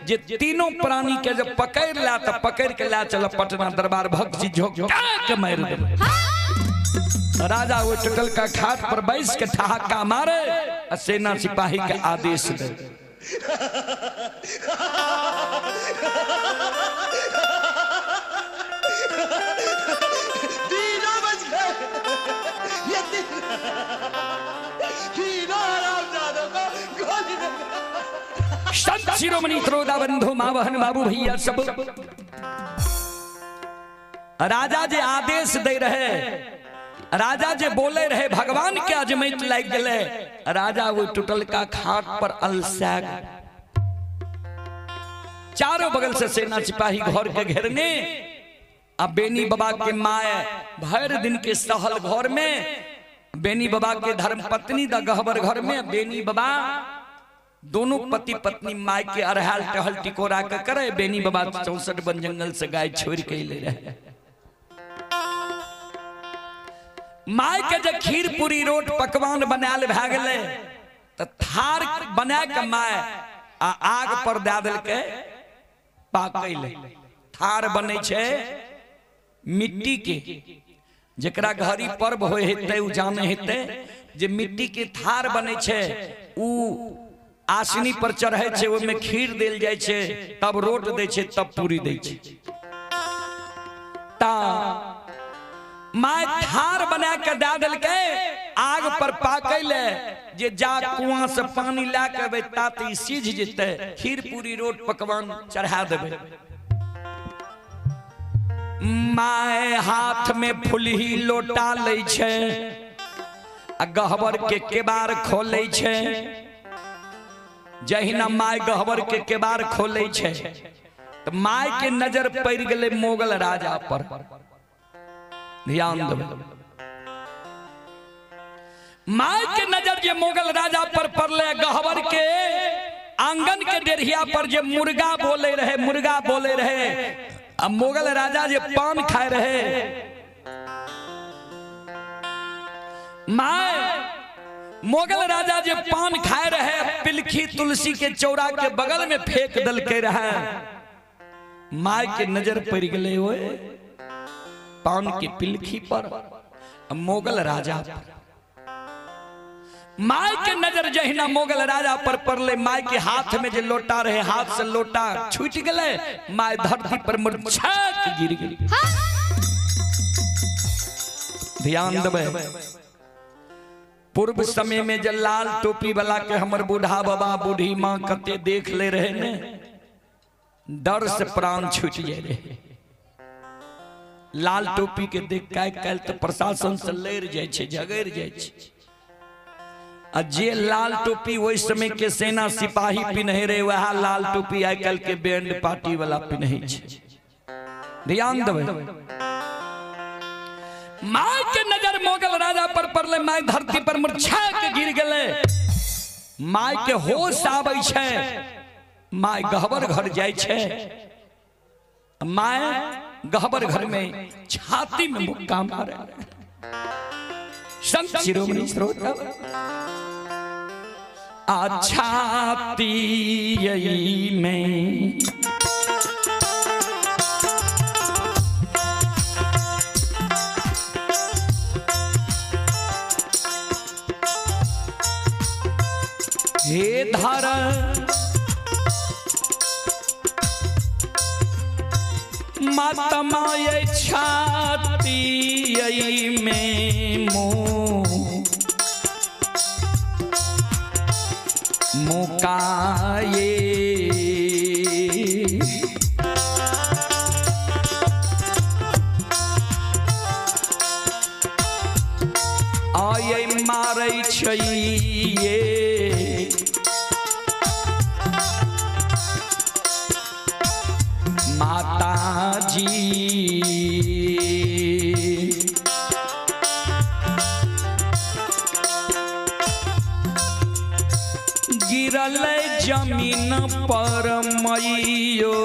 जे तीनों प्राणी के जब पकड़ ला तो पकड़ के ला चल पटना दरबार भक्ति झोंक के मार दे। राजा वो टूटल का घाट पर बैस के ठहाका मारे और सेना सिपाही के आदेश दे। संत शिरोमणि त्रोदा बंधु मावहन बाबू भैया सब राजा जे आदेश दे रहे, राजा जे बोले रहे, भगवान के अजमैत लग गए। राजा वो टूटल का घाट पर अलसैग, चारों बगल से सेना सिपाही घर के घेरने। अब बेनी बाबा के माए भर दिन के सहल घर में, बेनी बाबा के धर्म पत्नी द गहबर घर में। बेनी बाबा दोनों पति पत्नी माई के अरहल टहल टिकोरा के करे। बेनी बाबा 64 बन जंगल से गाय छोड़ के ले रहे। माई के जब खीर पूरी रोट पकवान बनाल भए गेले तो थार बना के माय आग पर दे दिल के पाकैले। थार बने छे मिट्टी के, जकरा घरी पर्व होय हेते उ जाने हेते जे मिट्टी के थार बने छे। उ आसनी पर चढ़े छे, ओमे खीर देल जाय छे, तब रोट दे छे, तब पूरी दे छे। ता माय थार बना के दे दिल के आग पर पाकैले जे जा कुआं से पानी ला के बे ताती सीझ जेते, खीर पूरी रोट पकवान चढ़ा देबे। माय हाथ में फुलही लोटा ले छे, आ गहबर के केबार खोले छे। जहिना माय गहबर के केबार खोले छे तो माय के नजर पड़ गले मुगल राजा पर। ध्यान दो, माय के नजर जे मुगल राजा पर पड़ले। गहबर के आंगन के डेढ़िया पर जे मुर्गा बोले रहे, मुर्गा बोले रहे। अब मुगल राजा जे पान खाए रहे, माय मुगल राजा जे पान खाए रहे, पिलखी तुलसी के चौरा के बगल में फेंक दल के रहे। माय के नजर पड़ गले हुए पान के पिलखी पर, मुगल राजा पर। माय के नजर जहिना मुगल राजा पर पड़ले, माय के हाथ में जो लोटा रहे, हाथ से लोटा छूट गले। माय धरती पर मूर्छित गिर गई। ध्यान देबे, पूर्व समय में जब लाल टोपी वाला के हमर बूढ़ा बाबा बूढ़ी माँ कते देख ले रहे ने, डर से प्राण छूट जाए रहे। लाल टोपी के देख के तो प्रशासन से लड़ जाए छे, झगड़ जाए छे। आ जे लाल टोपी वही समय के सेना सिपाही पिन्हे रहे, वह लाल टोपी आई कल के बैंड पार्टी वाला पिन्हे छे। ध्यान देबे, माय के नजर मुगल राजा पर पड़ले। माय धरती पर मूर्छा के गिर गले। माय के होश आबै छे, माय गहबर घर जाय छे, माय गहबर घर में छाती में मुक्का मारे। संत शिरोमणि श्रोता आ छाती में हे धारा माता माय छाती में मुकाये आये मारै छै ये माता जी। गिरल जमीन पर मैयो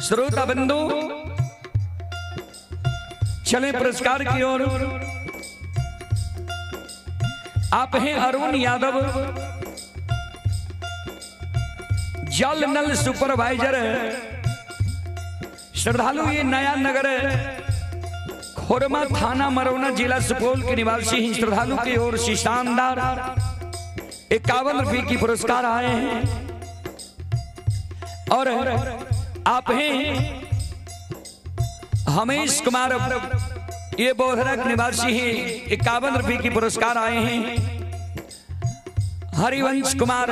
श्रोता बंधु चले पुरस्कार की ओर। आप हैं अरुण यादव, जल नल सुपरवाइजर, श्रद्धालु ये नया नगर खोरमा थाना मरौना जिला सुपौल के निवासी हैं। श्रद्धालु की ओर से शानदार 51 रुपये की पुरस्कार आए हैं। और आप हैं हमेश कुमार, ये बोधरक निवासी हैं, 51 रुपये की पुरस्कार आए हैं। हरिवंश कुमार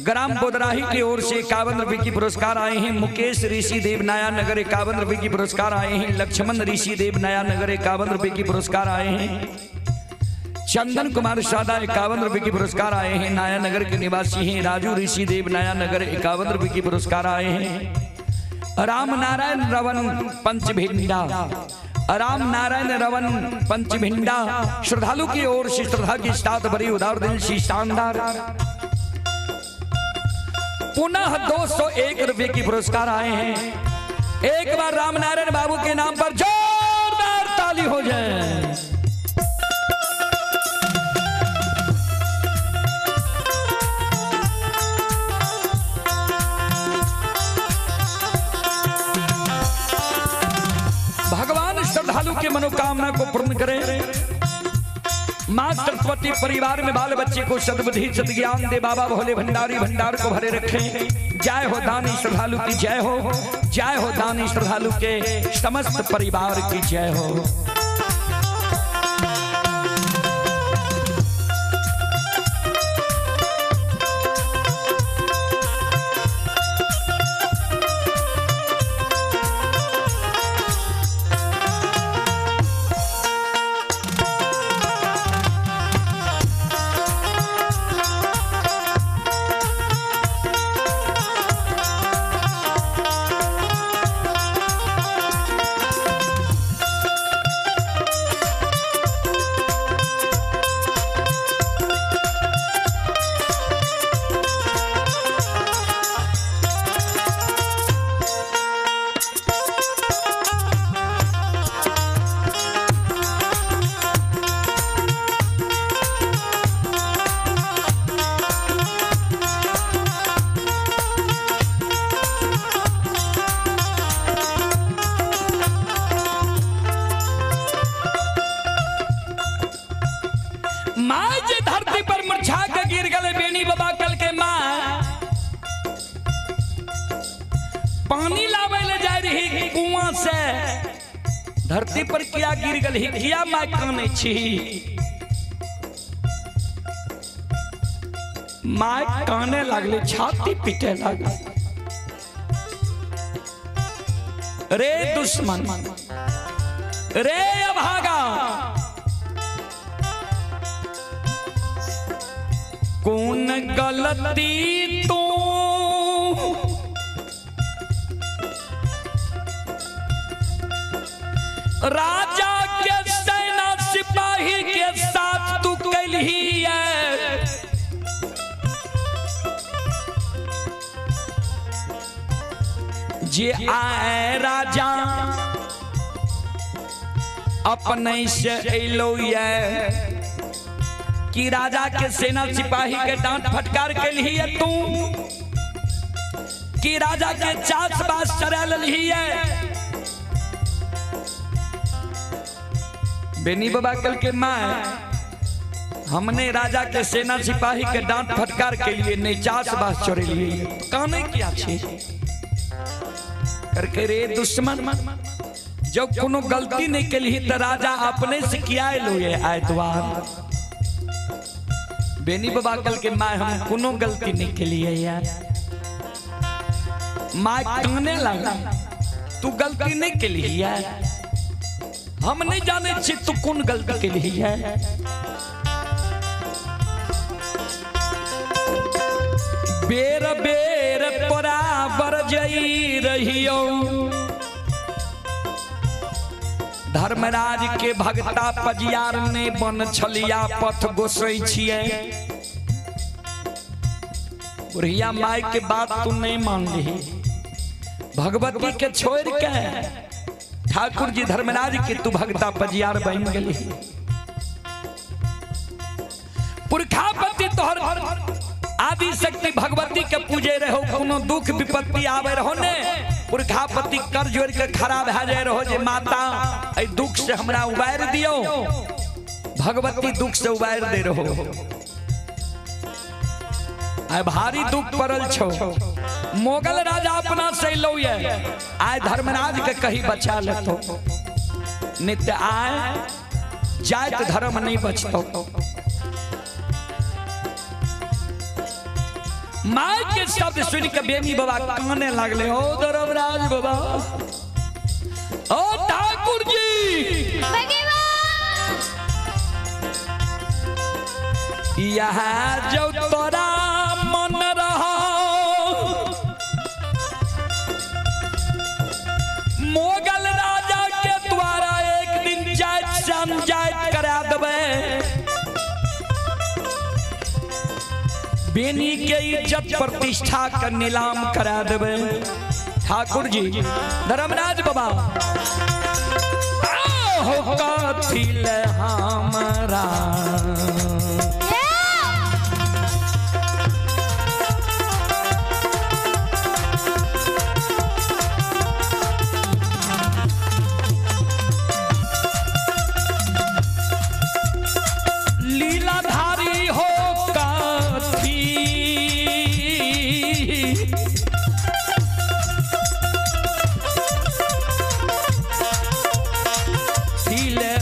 ग्राम बोदराही की ओर से 51 रुपये की पुरस्कार आए हैं। मुकेश ऋषि देव नया नगर 51 रुपये की पुरस्कार आए हैं। लक्ष्मण ऋषि देव नया नगर 51 रुपये की पुरस्कार आए हैं। चंदन कुमार सादा 51 रुपये की पुरस्कार आए हैं, नया नगर के निवासी हैं। राजू ऋषि देव नया नगर 51 रुपये की पुरस्कार आए हैं। राम नारायण रवन पंचभिंडा, राम नारायण रवन पंचभिंडा श्रद्धालु की ओर से श्रद्धा की साथ बड़ी उदार दिल से शानदार पुनः 201 रुपये की पुरस्कार आए हैं। एक बार राम नारायण बाबू के नाम पर जोरदार ताली हो जाए। श्रद्धालु के मनोकामना को पूर्ण करें। मां सरस्वती परिवार में बाल बच्चे को सद्बुद्धि सद्ज्ञान दे। बाबा भोले भंडारी भंडार को भरे रखें। जय हो दानी श्रद्धालु की जय हो, जय हो दानी श्रद्धालु के समस्त परिवार की जय हो। माँ जी धरती पर मुरझा के गिर गए बेनी बाबा कल के माँ पानी लावे ले जा रही कुआं से। धरती पर किया गिर गई किया माँ काने छी। माँ काने लगले छाती पीटे लगे। रे दुश्मन रे अभागा कौन गलती तू राजा के सेना सिपाही के साथ तू कैलही है। जे आए राजा अपने से अलो ये कि राजा के सेना सिपाही के डांट फटकार के लिए तू कि राजा के चास बास चरा लिए। बेनी बाबा कल के माँ हमने राजा के सेना सिपाही के डांट फटकार के लिए नहीं चास बास चोरे लिए कहने क्या छे करके रे दुश्मन जब कोनो गलती नहीं के लिए तो राजा अपने से किया लो ये आए द्वार। बेनी बाबा कल के माँ हम कोनो गलती नहीं के लिए यार माँ कहने लगा तू गलती नहीं के लिए यार हम नहीं जाने छी तू कौन गलती के लिए है। बेर बेर तोरा बरजई रहियो धर्मराज के भगता पजियार ने बन छलिया पथ गोसै छिए। बुढ़िया माई के बात तू नहीं मान ली भगवती के छोड़ के ठाकुर जी धर्मराज के तू भगता पजियार बन गई। पुरखापति तोहर आदि शक्ति भगवती के पूजे रहो कोनो दुख विपत्ति आवे रहो ने पुरखापति कर जोड़ के खड़ा भे जाए रहो जे माता ए दुख से हमरा उबार दियो भगवती दुख से उबार दे रहो। आय भारी दुख पड़ल छो मोगल राजा अपना से लो ये आय धर्मराज के कहीं बचा लेतो नित्य आय जात धर्म नहीं बचतो। माय के शब्द सुन के बेनी बाबा कहने लगले ओ धर्मराज बाबा ओ ठाकुर जी यहाँ जो तोरा मन रहा मोगल राजा के द्वारा एक दिन जात समझात करा देवे बेनी के इज्जत प्रतिष्ठा का नीलाम करा देवे। ठाकुर जी धर्मराज बाबा हो कथिल हमरा लीलाधारी हो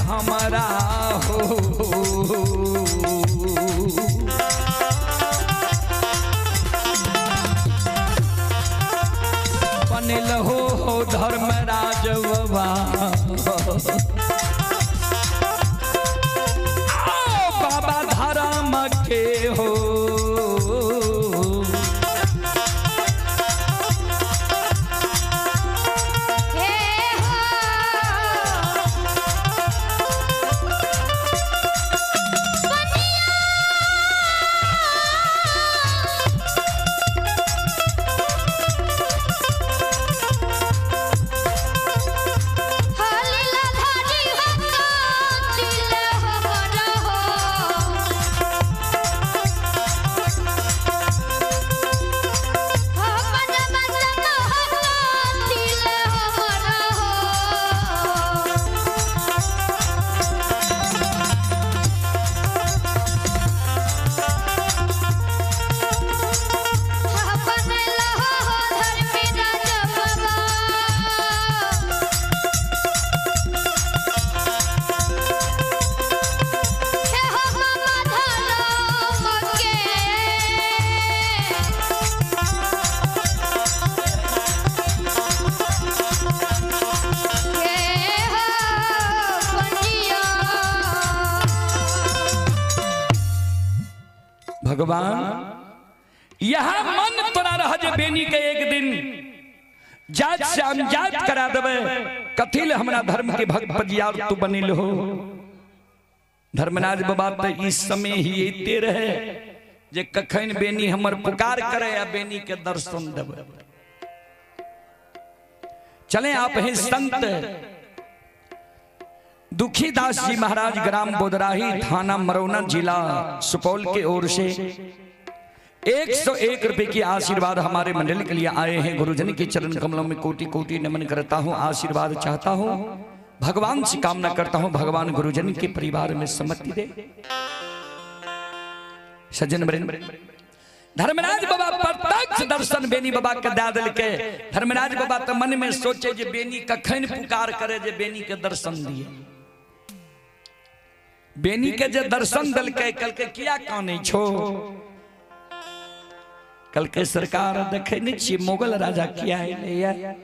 हमारा हो बनिल हो धर्मराज बाबा बाबा धर्म के हो भगवान यहां मन तोरा रह जे बेनी के एक दिन जात से अनजात करा देवे कथिल हमरा धर्म के भक्त पजियार तू बनिल हो। धर्मराज बाबा तो इस समय ही एते रहे जे कखन बेनी हमर पुकार करे या बेनी के दर्शन देवे। चले आप हैं संत दुखीदास जी महाराज ग्राम बोदराही थाना मरौना जिला सुपौल के ओर से 101 रुपए की आशीर्वाद हमारे मंडल के लिए आए हैं। गुरुजन के चरण कमलों में कोटि कोटि नमन करता हूं, आशीर्वाद चाहता हूं, भगवान से कामना करता हूं भगवान गुरुजन के परिवार में सम्मति दे। सज्जन वृंद धर्मराज बाबा प्रत्यक्ष दर्शन बेनी बाबा के दे दिल के। धर्मराज बाबा तो मन में सोचे जे बेनी कखन पुकार करे जे बेनी के दर्शन दिए। बेनी के जे दर्शन दिल के कल के किया काने छो। कल के सरकार देखे नहीं छी मुगल राजा किया है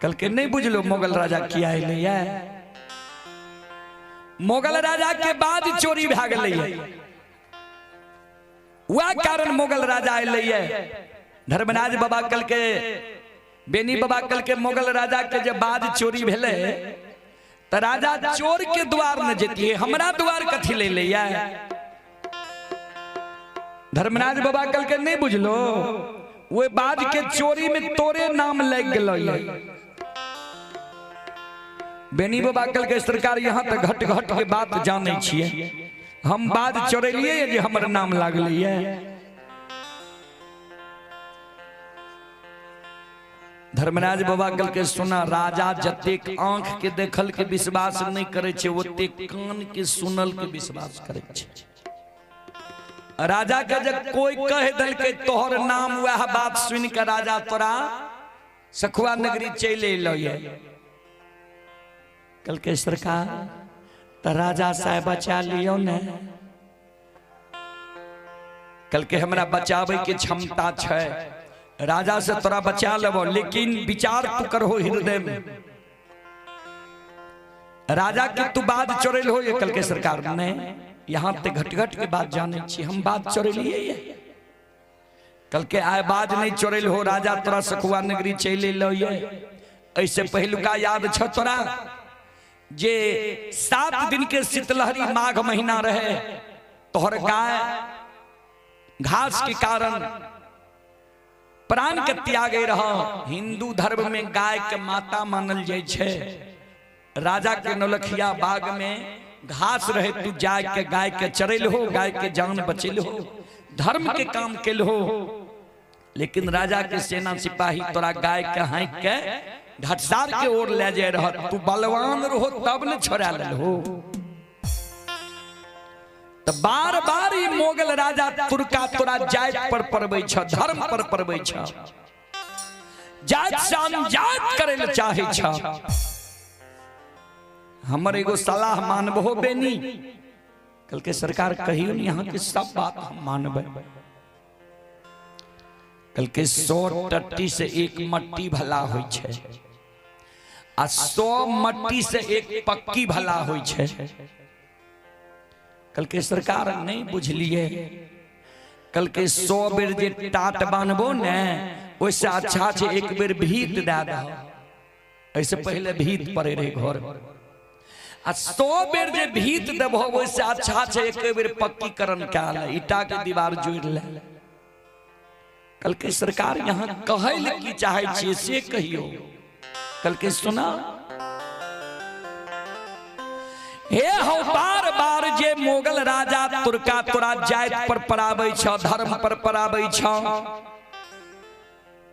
कल के नहीं बुझलो मुगल राजा किया है। मुगल राजा के बाद चोरी भाग गई वह कारण मुगल राजा अल। धर्मराज बाबा कल के बेनी बाबा कल के मुगल राजा के जब बाद चोरी भेले तो राजा चोर के द्वार न जेती हमरा द्वार कथी ले लिया। धर्मराज बाबा कल के नहीं बुझलो वो बाद के चोरी में तोरे नाम लग गलो। बेनी बाबा कल के सरकार यहाँ तक घट घट के बात जाने छिए हम बाद चोरेलिए जे हमर नाम लागलिए। धर्मराज बाबा कल के सुना राजा जतेक आंख के देखल के विश्वास नहीं करे छे ओते कान के सुनल के विश्वास करे छे। राजा के जब कोई कह दल के तोहर नाम वह बात सुन के राजा तोरा सखुआ नगरी चले लो। कल के सरकार तो राजा साहब बचा लियो ने कल के हमरा बचावे के क्षमता छे राजा से तोरा बचा लेबो लेकिन विचार तू करहो हृदय में राजा के तू बात चोरेल हो। ये कल के सरकार ने यहाँ ते घट घट के बात जाने छी हम बात चोरेलिए कल के आए बाज नहीं चोरेल हो राजा तोरा सखुआ नगरी चले लो। ऐसे पहलुका याद छ तोरा जे 7 दिन के शीतलहरी माघ महीना रहे तोहर गाय घास के कारण प्राण के त्यागे रहा। हिंदू धर्म में गाय के माता मानल जाय छे। राजा के नौलखिया बाग में घास रहे तू जाय के गाय के चरेल हो गाय के जान बचेल हो धर्म के काम केल हो। लेकिन राजा के सेना सिपाही तोरा गाय के हाँक के घटसार के ओर ले जाए रह तू बलवान रहो तब न छोड़ा ले हो। तो बार बार ही मोगल राजा तुर्का तोरा जात पर परबै छ धर्म पर परबै छ जात शान जात करे ले चाहे छ। हमर एगो सलाह मानबो बेनी कल के सरकार कहियो नहीं यहाँ के सब बात हम मानबे। कल के 100 टट्टी से एक मट्टी भला होई छे आ 100 मट्टी से एक पक्की भला होई छे। कल के सरकार नहीं बुझलिए कल के 100 बेर जे टाट बानबो ने वैसे अच्छा छे एक बेर भीत दे दो। ऐसे पहले भीत पड़े रहे घर आ 100 बेर जे भीत देबो वैसे अच्छा छे एक बेर पक्कीकरण काल ईटा के दीवार जोड़ ले। कल के सरकार यहाँ कहल की चाहे छे से कहियो कल के सुना हे हो बार बार जे मोगल राजा तुर्का तोरा जात पर पराबै छ धर्म पर पराबै छ।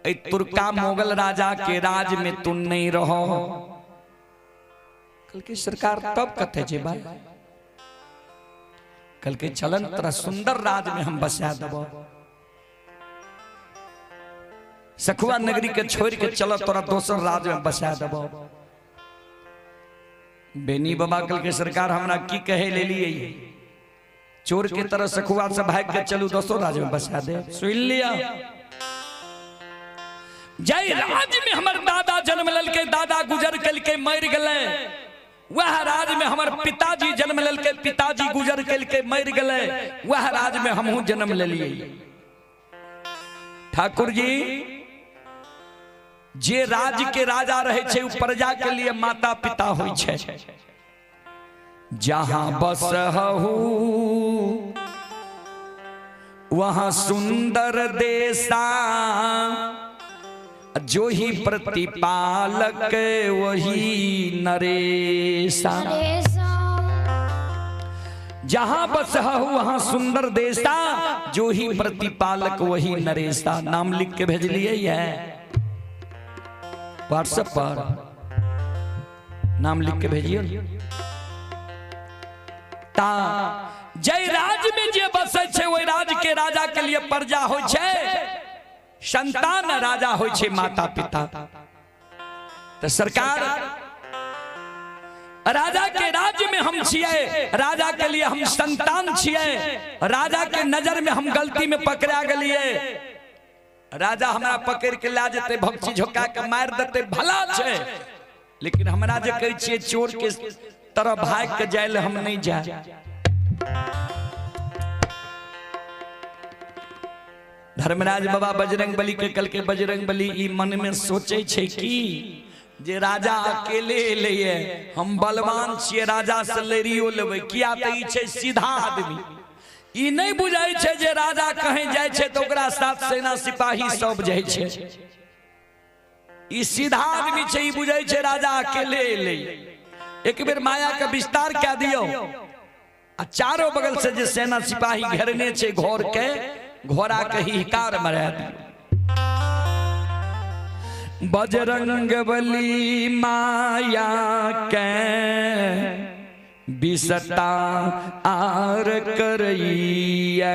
ए तुर्का मोगल राजा के राज में तू नहीं रहो। कल की सरकार तब कथे जे भाई कल के चलन तोरा सुंदर राज में हम बसा देबो। सखुआ नगरी के छोड़ के चलो तोरा दोसर राज में बसा देबो। बेनी बाबा कल के सरकार हमरा की कहे ले लिए चोर के तरह सखुआ से भाग के चलू दोसर राज में बसा दे। सुन लिया जय राज में हमर दादा जन्म लल के दादा गुजर कल के मर गए वह राज में हमार पिताजी जन्म लेलके, पिताजी गुजर के मर गए, वह राज में हमहू जन्म ले लिए। ठाकुर जी जे राज के राजा रहे छे, प्रजा के लिए माता पिता होय छे। जहां बसहु वहां सुंदर देशा, जो ही प्रतिपालक वही नरेशा। जहां बसहु वहां सुंदर देशा, जो ही प्रतिपालक वही नरेशा। नाम लिख के भेज लिए है व्हाट्सएप पर, नाम लिख के भेजिए। ता जय राज में जे बसे छे, वही राज के राजा के लिए प्रजा होय छे, संतान राजा होय छे माता पिता। तो सरकार राजा के राज्य में हम छिए, राजा के लिए हम संतान छिए। राजा के नजर में हम गलती में पकड़ा गलिए, राजा हमरा पकड़ के ला जेते, भक्ति झोंका के मार देते, भला छे। लेकिन हमरा जे कहै छिए चोर के तरह भाग के जाए, हम नहीं जाए। धर्मराज बाबा बजरंग बली के कल के बजरंग बली ई मन में सोचे छे कि जे राजा अकेले लिए, हम बलवान छिए, राजा से लड़ियो लेबै। किया त ई छे सीधा आदमी, ई नहीं बुझाई छे जे राजा कहीं जाय छे तो ओकरा साथ सेना सिपाही सब जाय छे। ई सीधा आदमी छे, ई बुझाई छे राजा अकेले ले। एक बेर माया का विस्तार क्या दियो, आ चारों बगल से जे सेना सिपाही घेरने छे घोर के, घोड़ा के हिकार मरा दियो। बजरंग बली माया के बिसता आर करइए,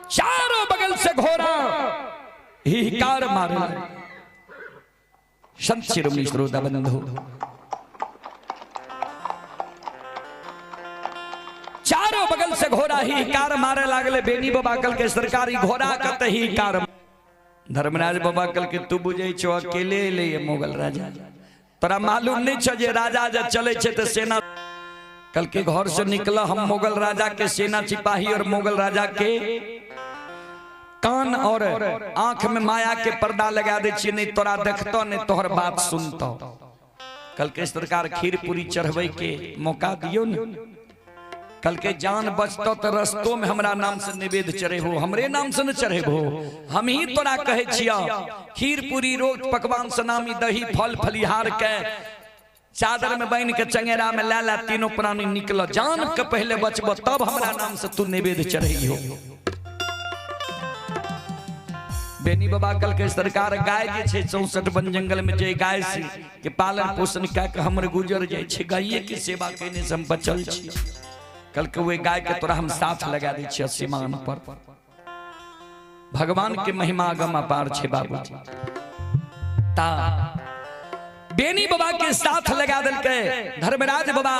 चारों बगल से घोड़ा हिकार मारे। संत शिरोमणि श्रोता बंधु, चारों बगल से घोड़ा हिकार मारे लागले। बेनी बाबा कल के सरकारी घोड़ा कते हिकार। धर्मराज बाबा कल के तू बुझे छो अकेले ले मुगल राजा, तोरा मालूम नहीं छो जे राजा जब चले छे तो सेना। कल के घर से निकला हम मुगल राजा के सेना सिपाही और मुगल राजा के कान और आंख में माया के पर्दा लगा दे छी, नहीं तोरा देखतो नहीं तोहर बात सुनतो। कल के सरकार खीर पूरी चढ़वे के मौका दियो न। कल के जान बचतो तो रस्तों में हमरा नाम से निवेद चढ़े हो, हमरे नाम से न चढ़े हो। हम ही तोरा कहे छिया खीर पूरी रोट पकवान सनामी दही फल फलिहार के चादर में बन के चंगेरा में ला ला तीनों प्राणी निकल। जान के पहले बचबो तब हमरा नाम से तू निवेद चढ़ी हो। बेनी बाबा कल के सरकार गाय जे छे 64 वन जंगल में जे गाय से के पालन पोषण क्या के हमर गुजर जाय छे, गाये की सेवा केने से हम बचल छी। कल के वे गाय के तोरा हम साथ लगा दै छी सीमान पर। भगवान के महिमा अगम अपार छे बाबूजी। ता बेनी बाबा के साथ लगा दिल के धर्मराज बाबा।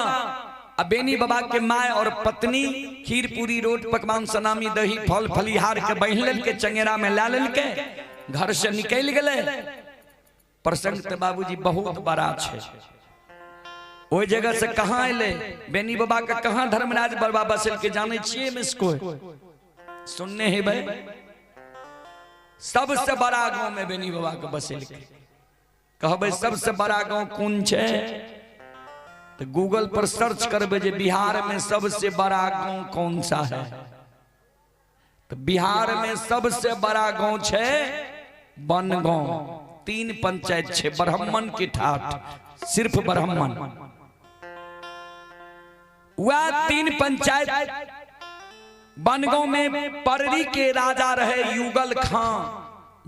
अब बेनी बाबा के माय और पत्नी खीर पूरी रोट पकवान सनामी दही फल फलिहार के बहन के चंगेरा में ला लेल के घर से निकल गए। प्रसंग तो बाबूजी बहुत बड़ा छे। ओई जगह से कहां अले बेनी बाबा का, कहां धर्मराज बाबा बसल के जाने छिए में इसको सुनने है भाई। सबसे बड़ा गांव में बेनी बाबा के बसल के कहबे सबसे बड़ा गांव कौन छे तो गूगल पर सर्च करबे जे बिहार में सबसे बड़ा गांव कौन सा है। तो बिहार में सबसे बड़ा गांव छे बनगांव। 3 पंचायत छे, ब्राह्मण की ठाठ, सिर्फ ब्राह्मण। वह 3 पंचायत बनगांव में पररी के राजा रहे युगल खां,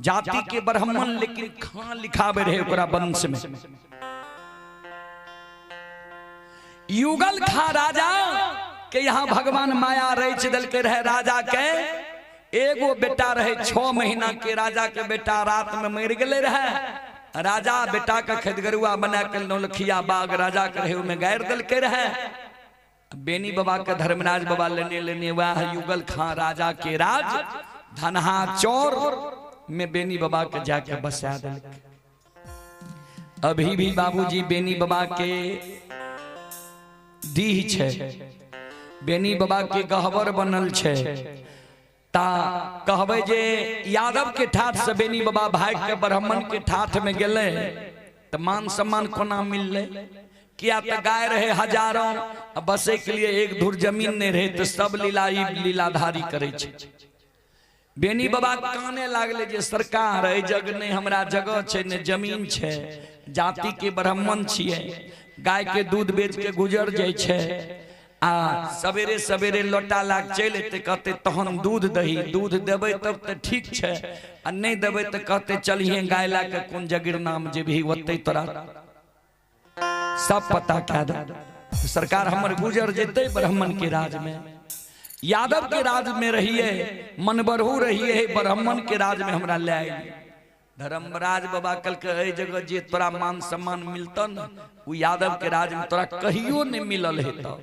जाति के ब्राह्मण लेकिन खां लिखावे रहे ओकरा वंश में। युगल खां राजा के यहाँ भगवान माया रच दल के रहे। राजा के एगो बेटा रहे 6 महीना के, राजा के बेटा रात में मर गए रहे। राजा बेटा का खदगरुआ बना के नौलखिया बाग राजा के रहे में गायर दल के रहे। बेनी बाबा का धर्मराज बाबा लेने लेने वह युगल खां राजा के राज धनहा चौर में बेनी बाबा के जाके बसा दे। अभी भी बाबूजी बेनी बाबा के दीह छे, बेनी बाबा के गहवर बनल छे। ता कहबे जे यादव के ठाठ से बेनी बाबा भाग के ब्राह्मण के ठाठ में गेले तो मान सम्मान कोना मिलले? किया तो गाय रहे हजारों, बसे के लिए एक धुर जमीन नहीं रहे तो सब लीलाधारी करे छे। बेनी बाबा काने लागले जे सरकार ए जग ने हमरा जगह छे ने जमीन छे, जाति के ब्राह्मण छिए, गाय के दूध बेच के गुजर जाय छे। सवेरे सवेरे लोटा लाग चल एते कहते तहन दूध दही, दूध देवे तब तो ठीक छे, आ नहीं देवे तो कहते चलिए गाय ला के कोन जगीर नाम जे भी ओते तोरा सब पता क्या दे। सरकार हमर गुजर जेते ब्राह्मण के राज में, यादव के राज में रहिए, मनबरहू रहिए, ब्राह्मण के राज में हमरा ले आई। धर्मराज बाबा कल के जगह जे तोरा मान सम्मान मिलता न वो यादव के राज में तोरा कहियो नहीं मिलल है। तो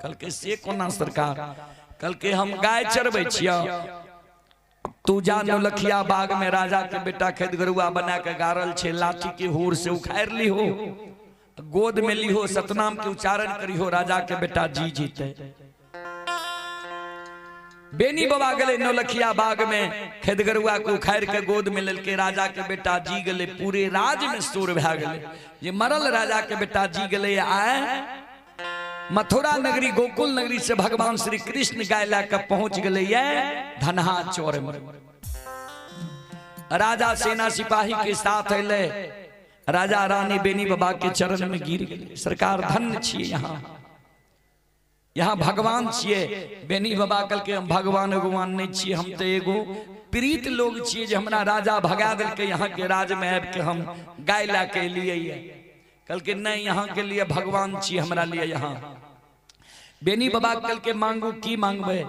कल के से कोना सरकार, कल के हम गाय चरबे छिया, तू जा नौलखिया बाग में राजा के बेटा खेत गरुआ बना के गारल छे, लाठी के हुर से उखाड़ ली हो, गोद में ली हो, सतनाम के उच्चारण करी हो, राजा के बेटा जी जीते। बेनी बाबा गले नौलखिया बाग में खेत गरुआ को उखाड़ के गोद में लेके राजा के बेटा जी गले, पूरे राज में शोर भा गले ये मरल राजा के बेटा जी गले। आए मथुरा नगरी गोकुल नगरी से भगवान श्री कृष्ण गाय लाकर पहुंच गए धनहा चौर में। राजा सेना सिपाही के साथ अले, राजा रानी बेनी बाबा के चरण में गिर गए। सरकार धन्य छिए, यहाँ भगवान छिए। बेनी बाबा कल के हम भगवान भगवान नहीं छिए, हम तो एगो प्रीत लोग छिए जे हमरा राजा भगा दिल के यहाँ के राज में आब के हम गाय ला के लिए। कल के नहीं, यहाँ के लिए भगवान छिए हमरा लिए। यहाँ बेनी बाबा कल के मांगू की मांगबे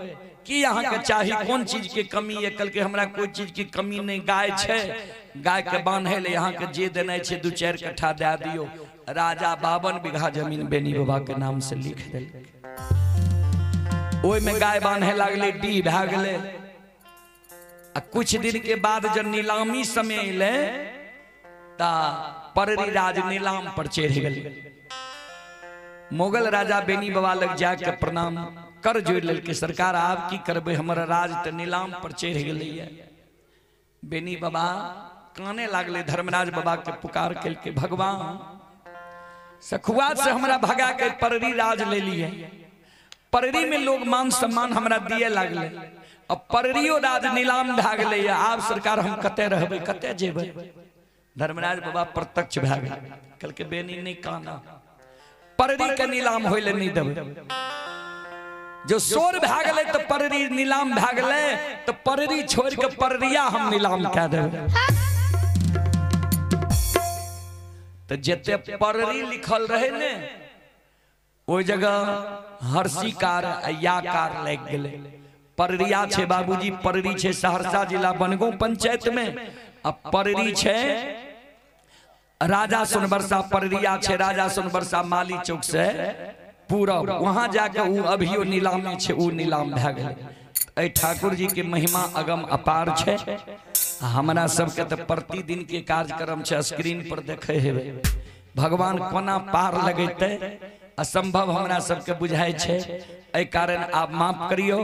कि यहाँ के चाहिए, कौन चीज के कमी है? कल के हमरा कोई चीज की कमी नहीं, गाय छे, गाय के बांधे ले यहाँ के जे देने छे 2-4 कट्ठा दे दियो। राजा 52 बीघा जमीन बेनी बाबा के नाम से लिख दिल। ओय में गाय बांधे लागले, डी भा गले। कुछ दिन के बाद जब नीलामी समय अले ता पररी राज नीलाम पर चढ़ गए। मुगल राजा बेनी बाबा लग जाके प्रणाम कर जोड़ लेल के सरकार आप की करबे, हमारा राज तो नीलाम पर चढ़ गए। बेनी बाबा काने लागले, धर्मराज बाबा के पुकार के भगवान सखुआ से हमरा भगा के पररी राज ले लिए। पररी में लोग मान सम्मान हमरा दिए लागले, अब पररियो राज नीलाम भा गए। आप सरकार हम कते रहबे, कते जेबे? धर्मराज बाबा प्रत्यक्ष भा गए। कल के बेनी नहीं काना, पररी के नीलाम होइले नहीं देबे। जो शोर भा गए तो पररी नीलाम भा गए, तो पररी छोड़ के पररिया हम नीलाम कह देबे। तो जेते पररी लिखल रहे ने ओ जगह हर्षिकार याकार लग गए। पररिया छे बाबूजी, पररी छे सहरसा जिला बनगांव पंचायत में। अब पररी छे राजा सोनबरसा, पररिया छे राजा सोनबरसा माली चौक से पूरब, वहां जाके उ अभियो नीलाम छे, उ नीलाम भा गए। ठाकुर जी के महिमा अगम अपार छे। हमरा सबके तो प्रतिदिन के कार्यक्रम छे, स्क्रीन पर देखे हेबे। भगवान कोना पार लगेते असंभव हमरा सबके बुझाय छे। एहि कारण आप माफ करियो।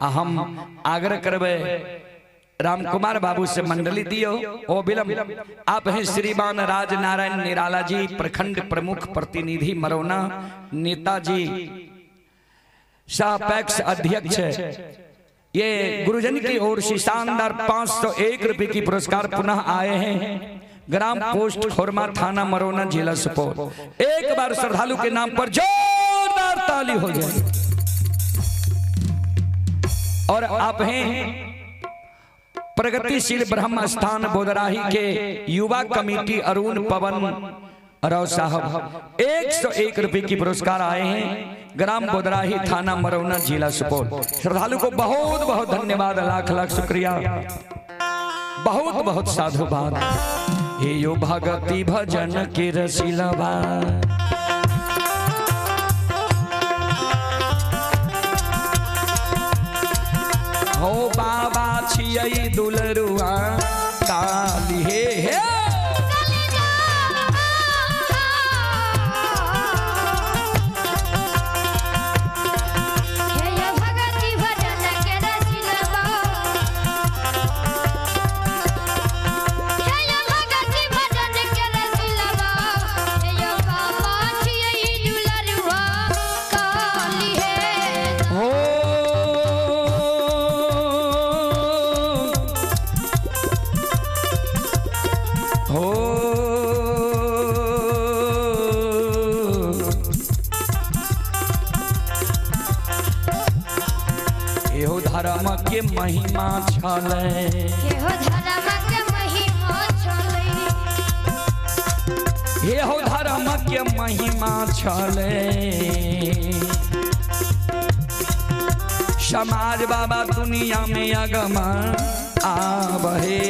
हम आग्रह करबे राम कुमार बाबू से मंडली दियो ओ विलंब। आप हैं श्रीमान राज नारायण निराला जी, प्रखंड प्रमुख प्रतिनिधि मरौना, नेताजी सापेक्ष अध्यक्ष। ये गुरुजन की ओर से शानदार 501 रुपए की पुरस्कार पुनः आए हैं। ग्राम पोस्ट खोरमा, थाना मरौना, जिला सुपौल। एक बार श्रद्धालु के नाम पर जोरदार ताली हो जाए। और आप हैं प्रगतिशील ब्रह्म स्थान बोदराही के युवा कमेटी अरुण पवन राव साहब, 101 रुपए की पुरस्कार आए हैं। ग्राम बोदराही, थाना मरौना, जिला सुपौल। श्रद्धालु को बहुत बहुत धन्यवाद, लाख लाख शुक्रिया, बहुत बहुत साधुवाद। हे यो भगति भजन के रसीलवा, हो बाबा छियै दुलरुआ काली हे हे महिमा छले हो धर्म के महिमा छले हे हो धर्म के महिमा छले समाज बाबा दुनिया में अगम आबहे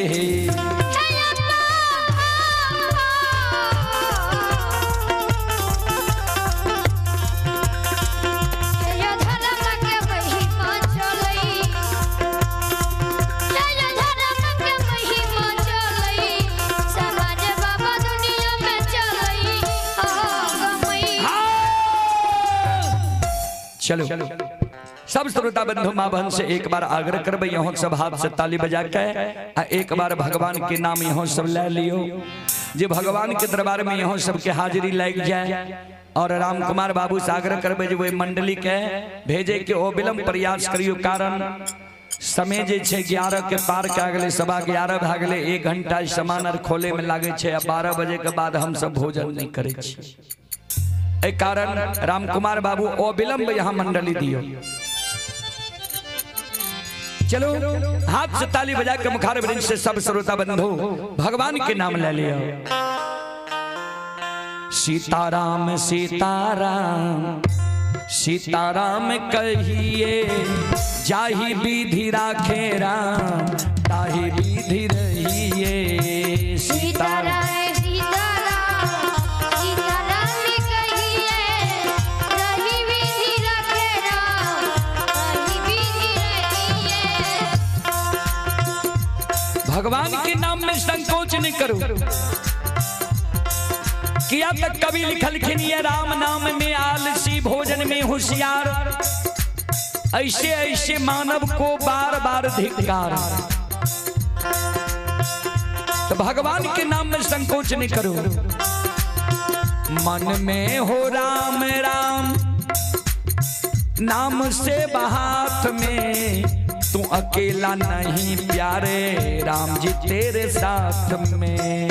चलो सब श्रोता बंधु माँ बहन से एक बार आग्रह करबे यहाँ सब हाथ से ताली बजा के एक बार भगवान के नाम यहाँ सब ले लियो जे भगवान के दरबार में यहाँ सबके हाजिरी लग जाए और राम कुमार बाबू से आग्रह करबे जे वो मंडली के भेजे के ओ विलम्ब प्रयास करियो कारण समय जे 11 के पार के अगले 11:15 भ गेले 1 घंटा सामान और खोले में लागे 12 बजे के बाद हम सब भोजन नहीं करे एक कारण राम कुमार बाबू अविलंब यहाँ मंडली दियो चलो हाथ से ताली बजा के मुखार वृंद से सब श्रोता बंधु भगवान के नाम ले लिया सीताराम सीताराम सीताराम कहिए जाहि विधि राखे राम ताहि विधि रहिए सीताराम भगवान के नाम में संकोच नहीं करो किया तक कवि लिखलखिन ये राम नाम में आलसी भोजन में होशियार ऐसे ऐसे मानव को बार बार धिक्कार तो भगवान के नाम में संकोच नहीं करो मन में हो राम राम नाम से बहात में तू अकेला नहीं प्यारे राम जी तेरे साथ में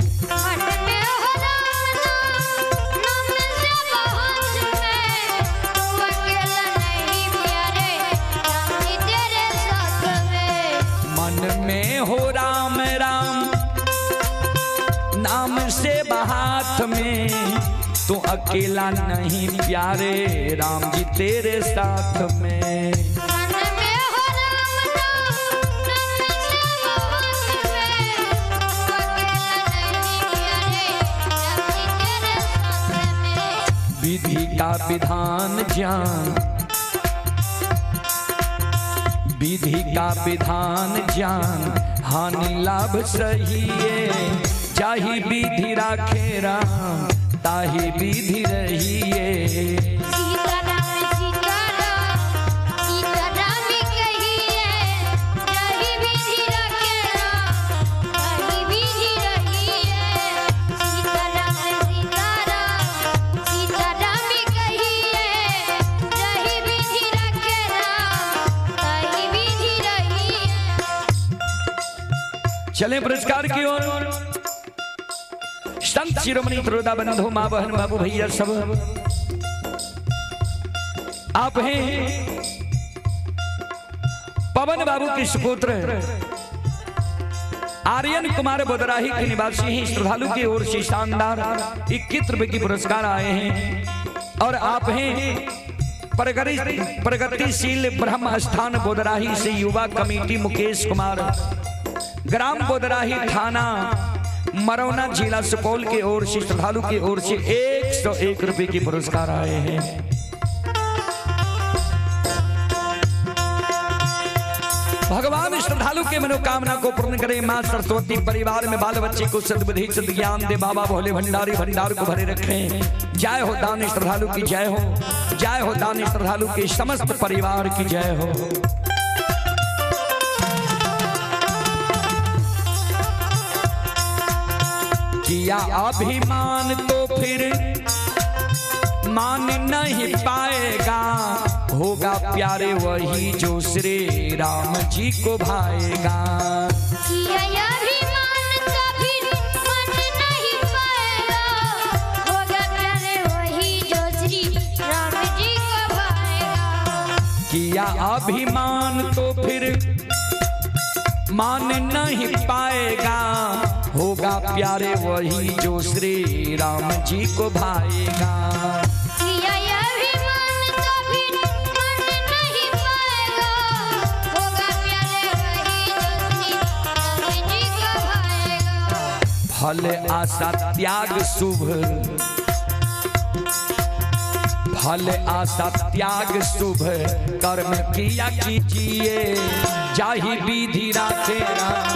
मन में हो राम राम नाम से बहात में तू अकेला नहीं प्यारे राम जी तेरे साथ में विधि का विधान जान विधि का विधान जान हानि लाभ सही जाहि विधि राखे राम ताहि विधि रहिए चले पुरस्कार की ओर संत शिरोमणि श्रोता बंधु माँ बहन बाबू भैया सब आप हैं पवन बाबू के सुपुत्र आर्यन कुमार बोदराही के निवासी हैं श्रद्धालु की ओर से शानदार 21 रुपए की पुरस्कार आए हैं और आप हैं प्रगतिशील ब्रह्म स्थान बोदराही से युवा कमेटी मुकेश कुमार ग्राम बोदराही थाना मरौना जिला सुपौल की ओर से श्रद्धालु की ओर से 101 रुपए की पुरस्कार आए हैं। भगवान भगवान श्रद्धालु के मनोकामना को पूर्ण करे। माँ सरस्वती परिवार में बाल बच्चे को सद्बुद्धि सद्ज्ञान दे। बाबा भोले भंडारी भंडार को भरे रखें। जय हो दान श्रद्धालु की जय हो, जय हो दान श्रद्धालु के समस्त परिवार की जय हो। किया अभिमान तो फिर मान नहीं पाएगा, होगा प्यारे वही जो श्री राम जी को भाएगा। किया अभिमान तो फिर मान नहीं पाएगा, होगा प्यारे वही जो श्री राम जी को भाएगा। किया अभिमान तो फिर मान नहीं पाएगा, होगा प्यारे वही जो श्री राम जी को भाएगा। किया अभिमान तो फिर मान नहीं पाएगा, होगा प्यारे वही जो श्री राम जी को भाएगा। फल आशा त्याग शुभ, फल आशा त्याग शुभ कर्म किया कीजिए। जाहि विधि राखे राम,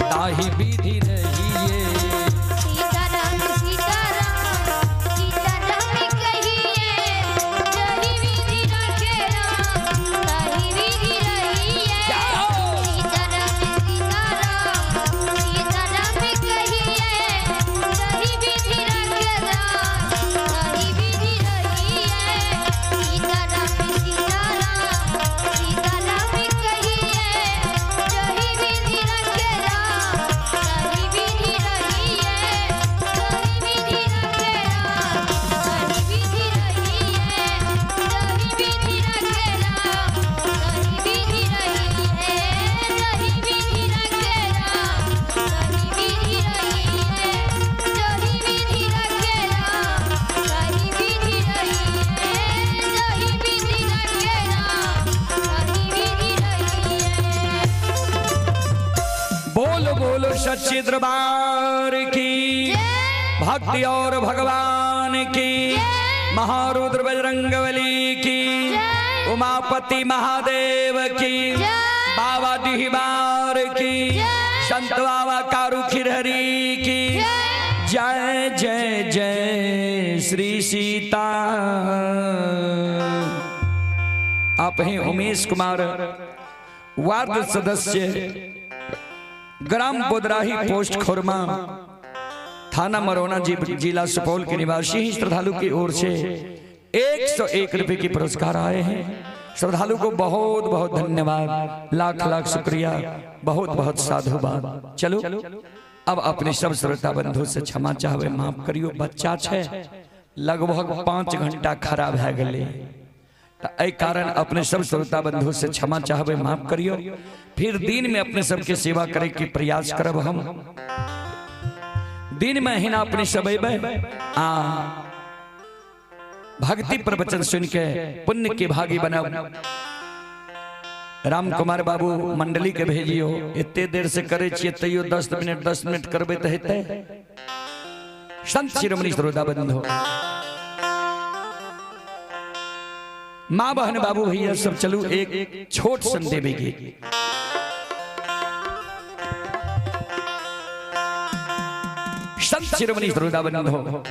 ताहि विधि रहिए। सीताराम सीताराम सीताराम कहिए, जहि विधि राखे राम, ताहि विधि रहिए। सीताराम सीताराम सीताराम कहिए, जहि विधि राखे राम, ताहि विधि रहिए। सीताराम सीताराम सीताराम कहिए, जहि विधि राखे राम, ताहि विधि रहिए। जहि विधि राखे राम, ताहि विधि रहिए। जहि विधि राखे राम, ताहि विधि रहिए। जहि विधि राखे राम, ताहि विधि रहिए। जहि विधि राखे राम, ताहि विधि रहिए। जहि विधि राखे राम, ताहि विधि रहिए। बोलो बोलो सच्चे दरबार की भक्ति और भगवान की, महारुद्र बजरंगबली की, उमापति महादेव की, बाबा डिहबार की, संत बाबा कारू खिरहरी की जय जय जय श्री सीता। आप हैं उमेश कुमार, वार्ड सदस्य, ग्राम बोदराही, पोस्ट खुरमा, थाना मरौना, जिला सुपौल के निवासी। श्रद्धालु की ओर से 101 रुपए की पुरस्कार आए हैं। श्रद्धालु को बहुत बहुत धन्यवाद, लाख लाख शुक्रिया, बहुत बहुत साधुवाद। चलो अब अपने सब श्रोता बंधु से क्षमा चाहवे, माफ करियो। बच्चा छे लगभग 5 घंटा खराब है गले, एहि कारण अपने सब श्रोता बंधु से क्षमा चाहवे, माफ करियो। फिर दिन में अपने सबके सेवा करे के प्रयास करब। हम दिन में हिना अपने सब भक्ति प्रवचन सुन के पुण्य के भागी बनाओ। राम कुमार बाबू मंडली के भेजियो, इतने देर से करे छिए तैयो 10 मिनट करबे तो हेते। संत शिरोमणि श्रोता बंधु, माँ बहन बाबू भैया सब चलू एक छोट सन देवे गीत। संत शिरोमणि श्रोता बंधु,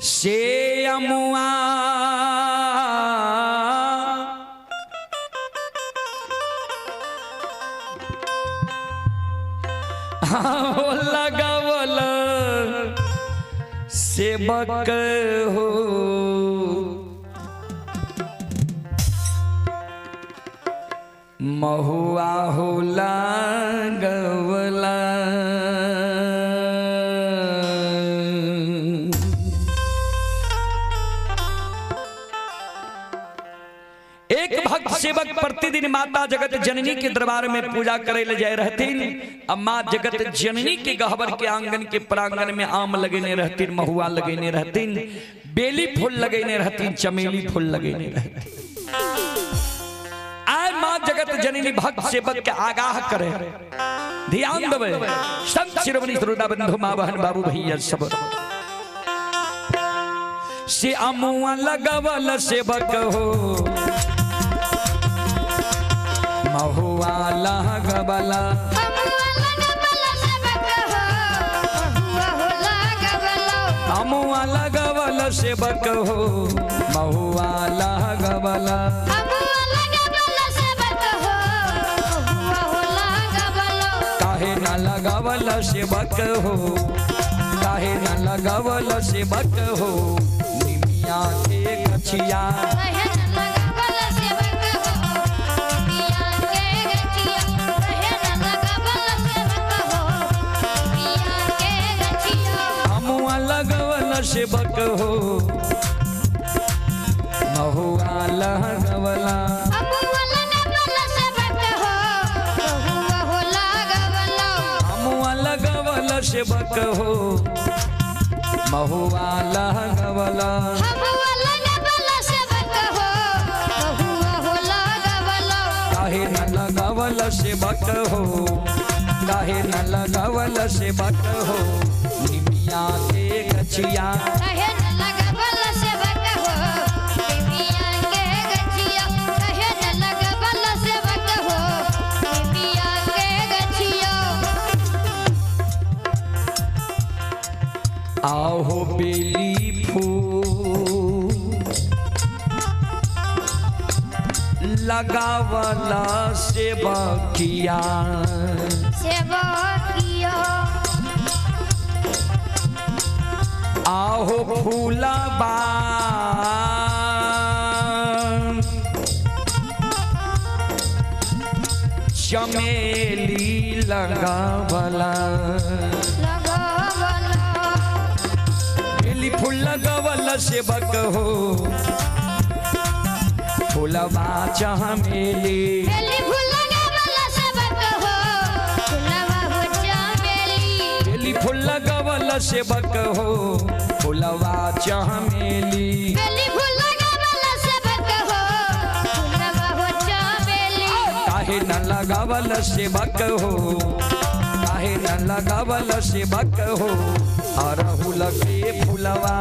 से अमुआ लगावल सेवक हो, महुआ हो लागवला। एक भक्त सेवक प्रतिदिन माता जगत जननी के दरबार में पूजा करे ले जाए रहतीन। अब माँ जगत जननी के गहबर के आंगन के प्रांगण में आम लगेने रहतीन, महुआ लगेने रहतीन, बेली फूल लगेने रहतीन, चमेली फूल लगेने रहतीन। आय माँ जगत जगत जननी भक्त सेवक के आगाह करे ध्यान देवे संत शिरोमणि श्रोता बंधु मां बहन बाबू भैया सब से अमुआ लगवल सेवक हो महुआ लगवला अमुआ लगवल सेवक हो महुआ लगवला काहे न लगवल सेवक हो काहे न लगवल सेवक हो निमिया के गछिया अमुआ लगवल सेवक हो महुआ लगवला सेवक हो महुआ लगवला काहे न लगवल सेवक हो काहे न लगवल सेवक हो निमिया के गछिया आहो बेली फूल लगावला सेवकिया आहो फूलबा चमेली लगावला फूल लगवल सेवक हो फूलबा चमेली फूल लगवल सेवक हो फूलबा चमेली काहे न लगवल सेवक हो काहे न लगवल सेवक हो अरहुल के फुलवा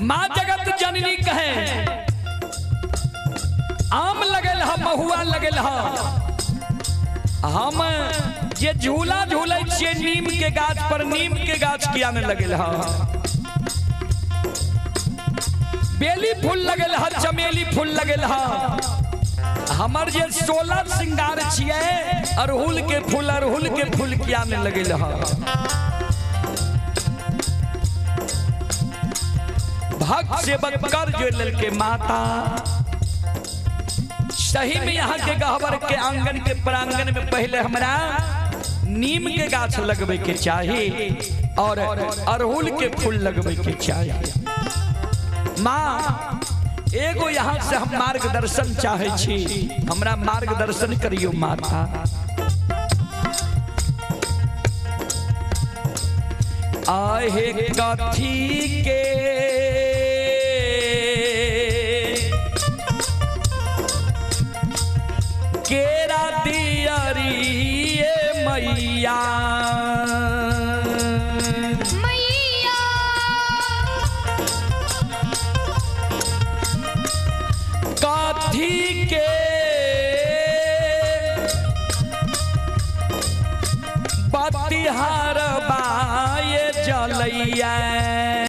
माँ जगत जननी कहे आम लगल हा महुआ लगल हा हम जे झूला झूले छिए नीम के गाछ पर नीम के गाछ किया न लगल हा बेली फूल लगल हा चमेली फूल लगल हा हमर जे 16 श्रृंगार छिए अरहुल के फूल किया न लगल हा भक्त सेवक कर जो ललके माता सही में यहाँ के गहवर के आंगन के प्रांगण में पहले हमरा नीम के गाछ लगबे के चाहिए और अरहुल के फूल लगबे के चाहिए माँ एगो यहाँ से हम मार्गदर्शन चाहे छी हमरा मार्गदर्शन करियो माता आहे कथी के केरा दियरी मैया कथी के बतिहार बाए जलैया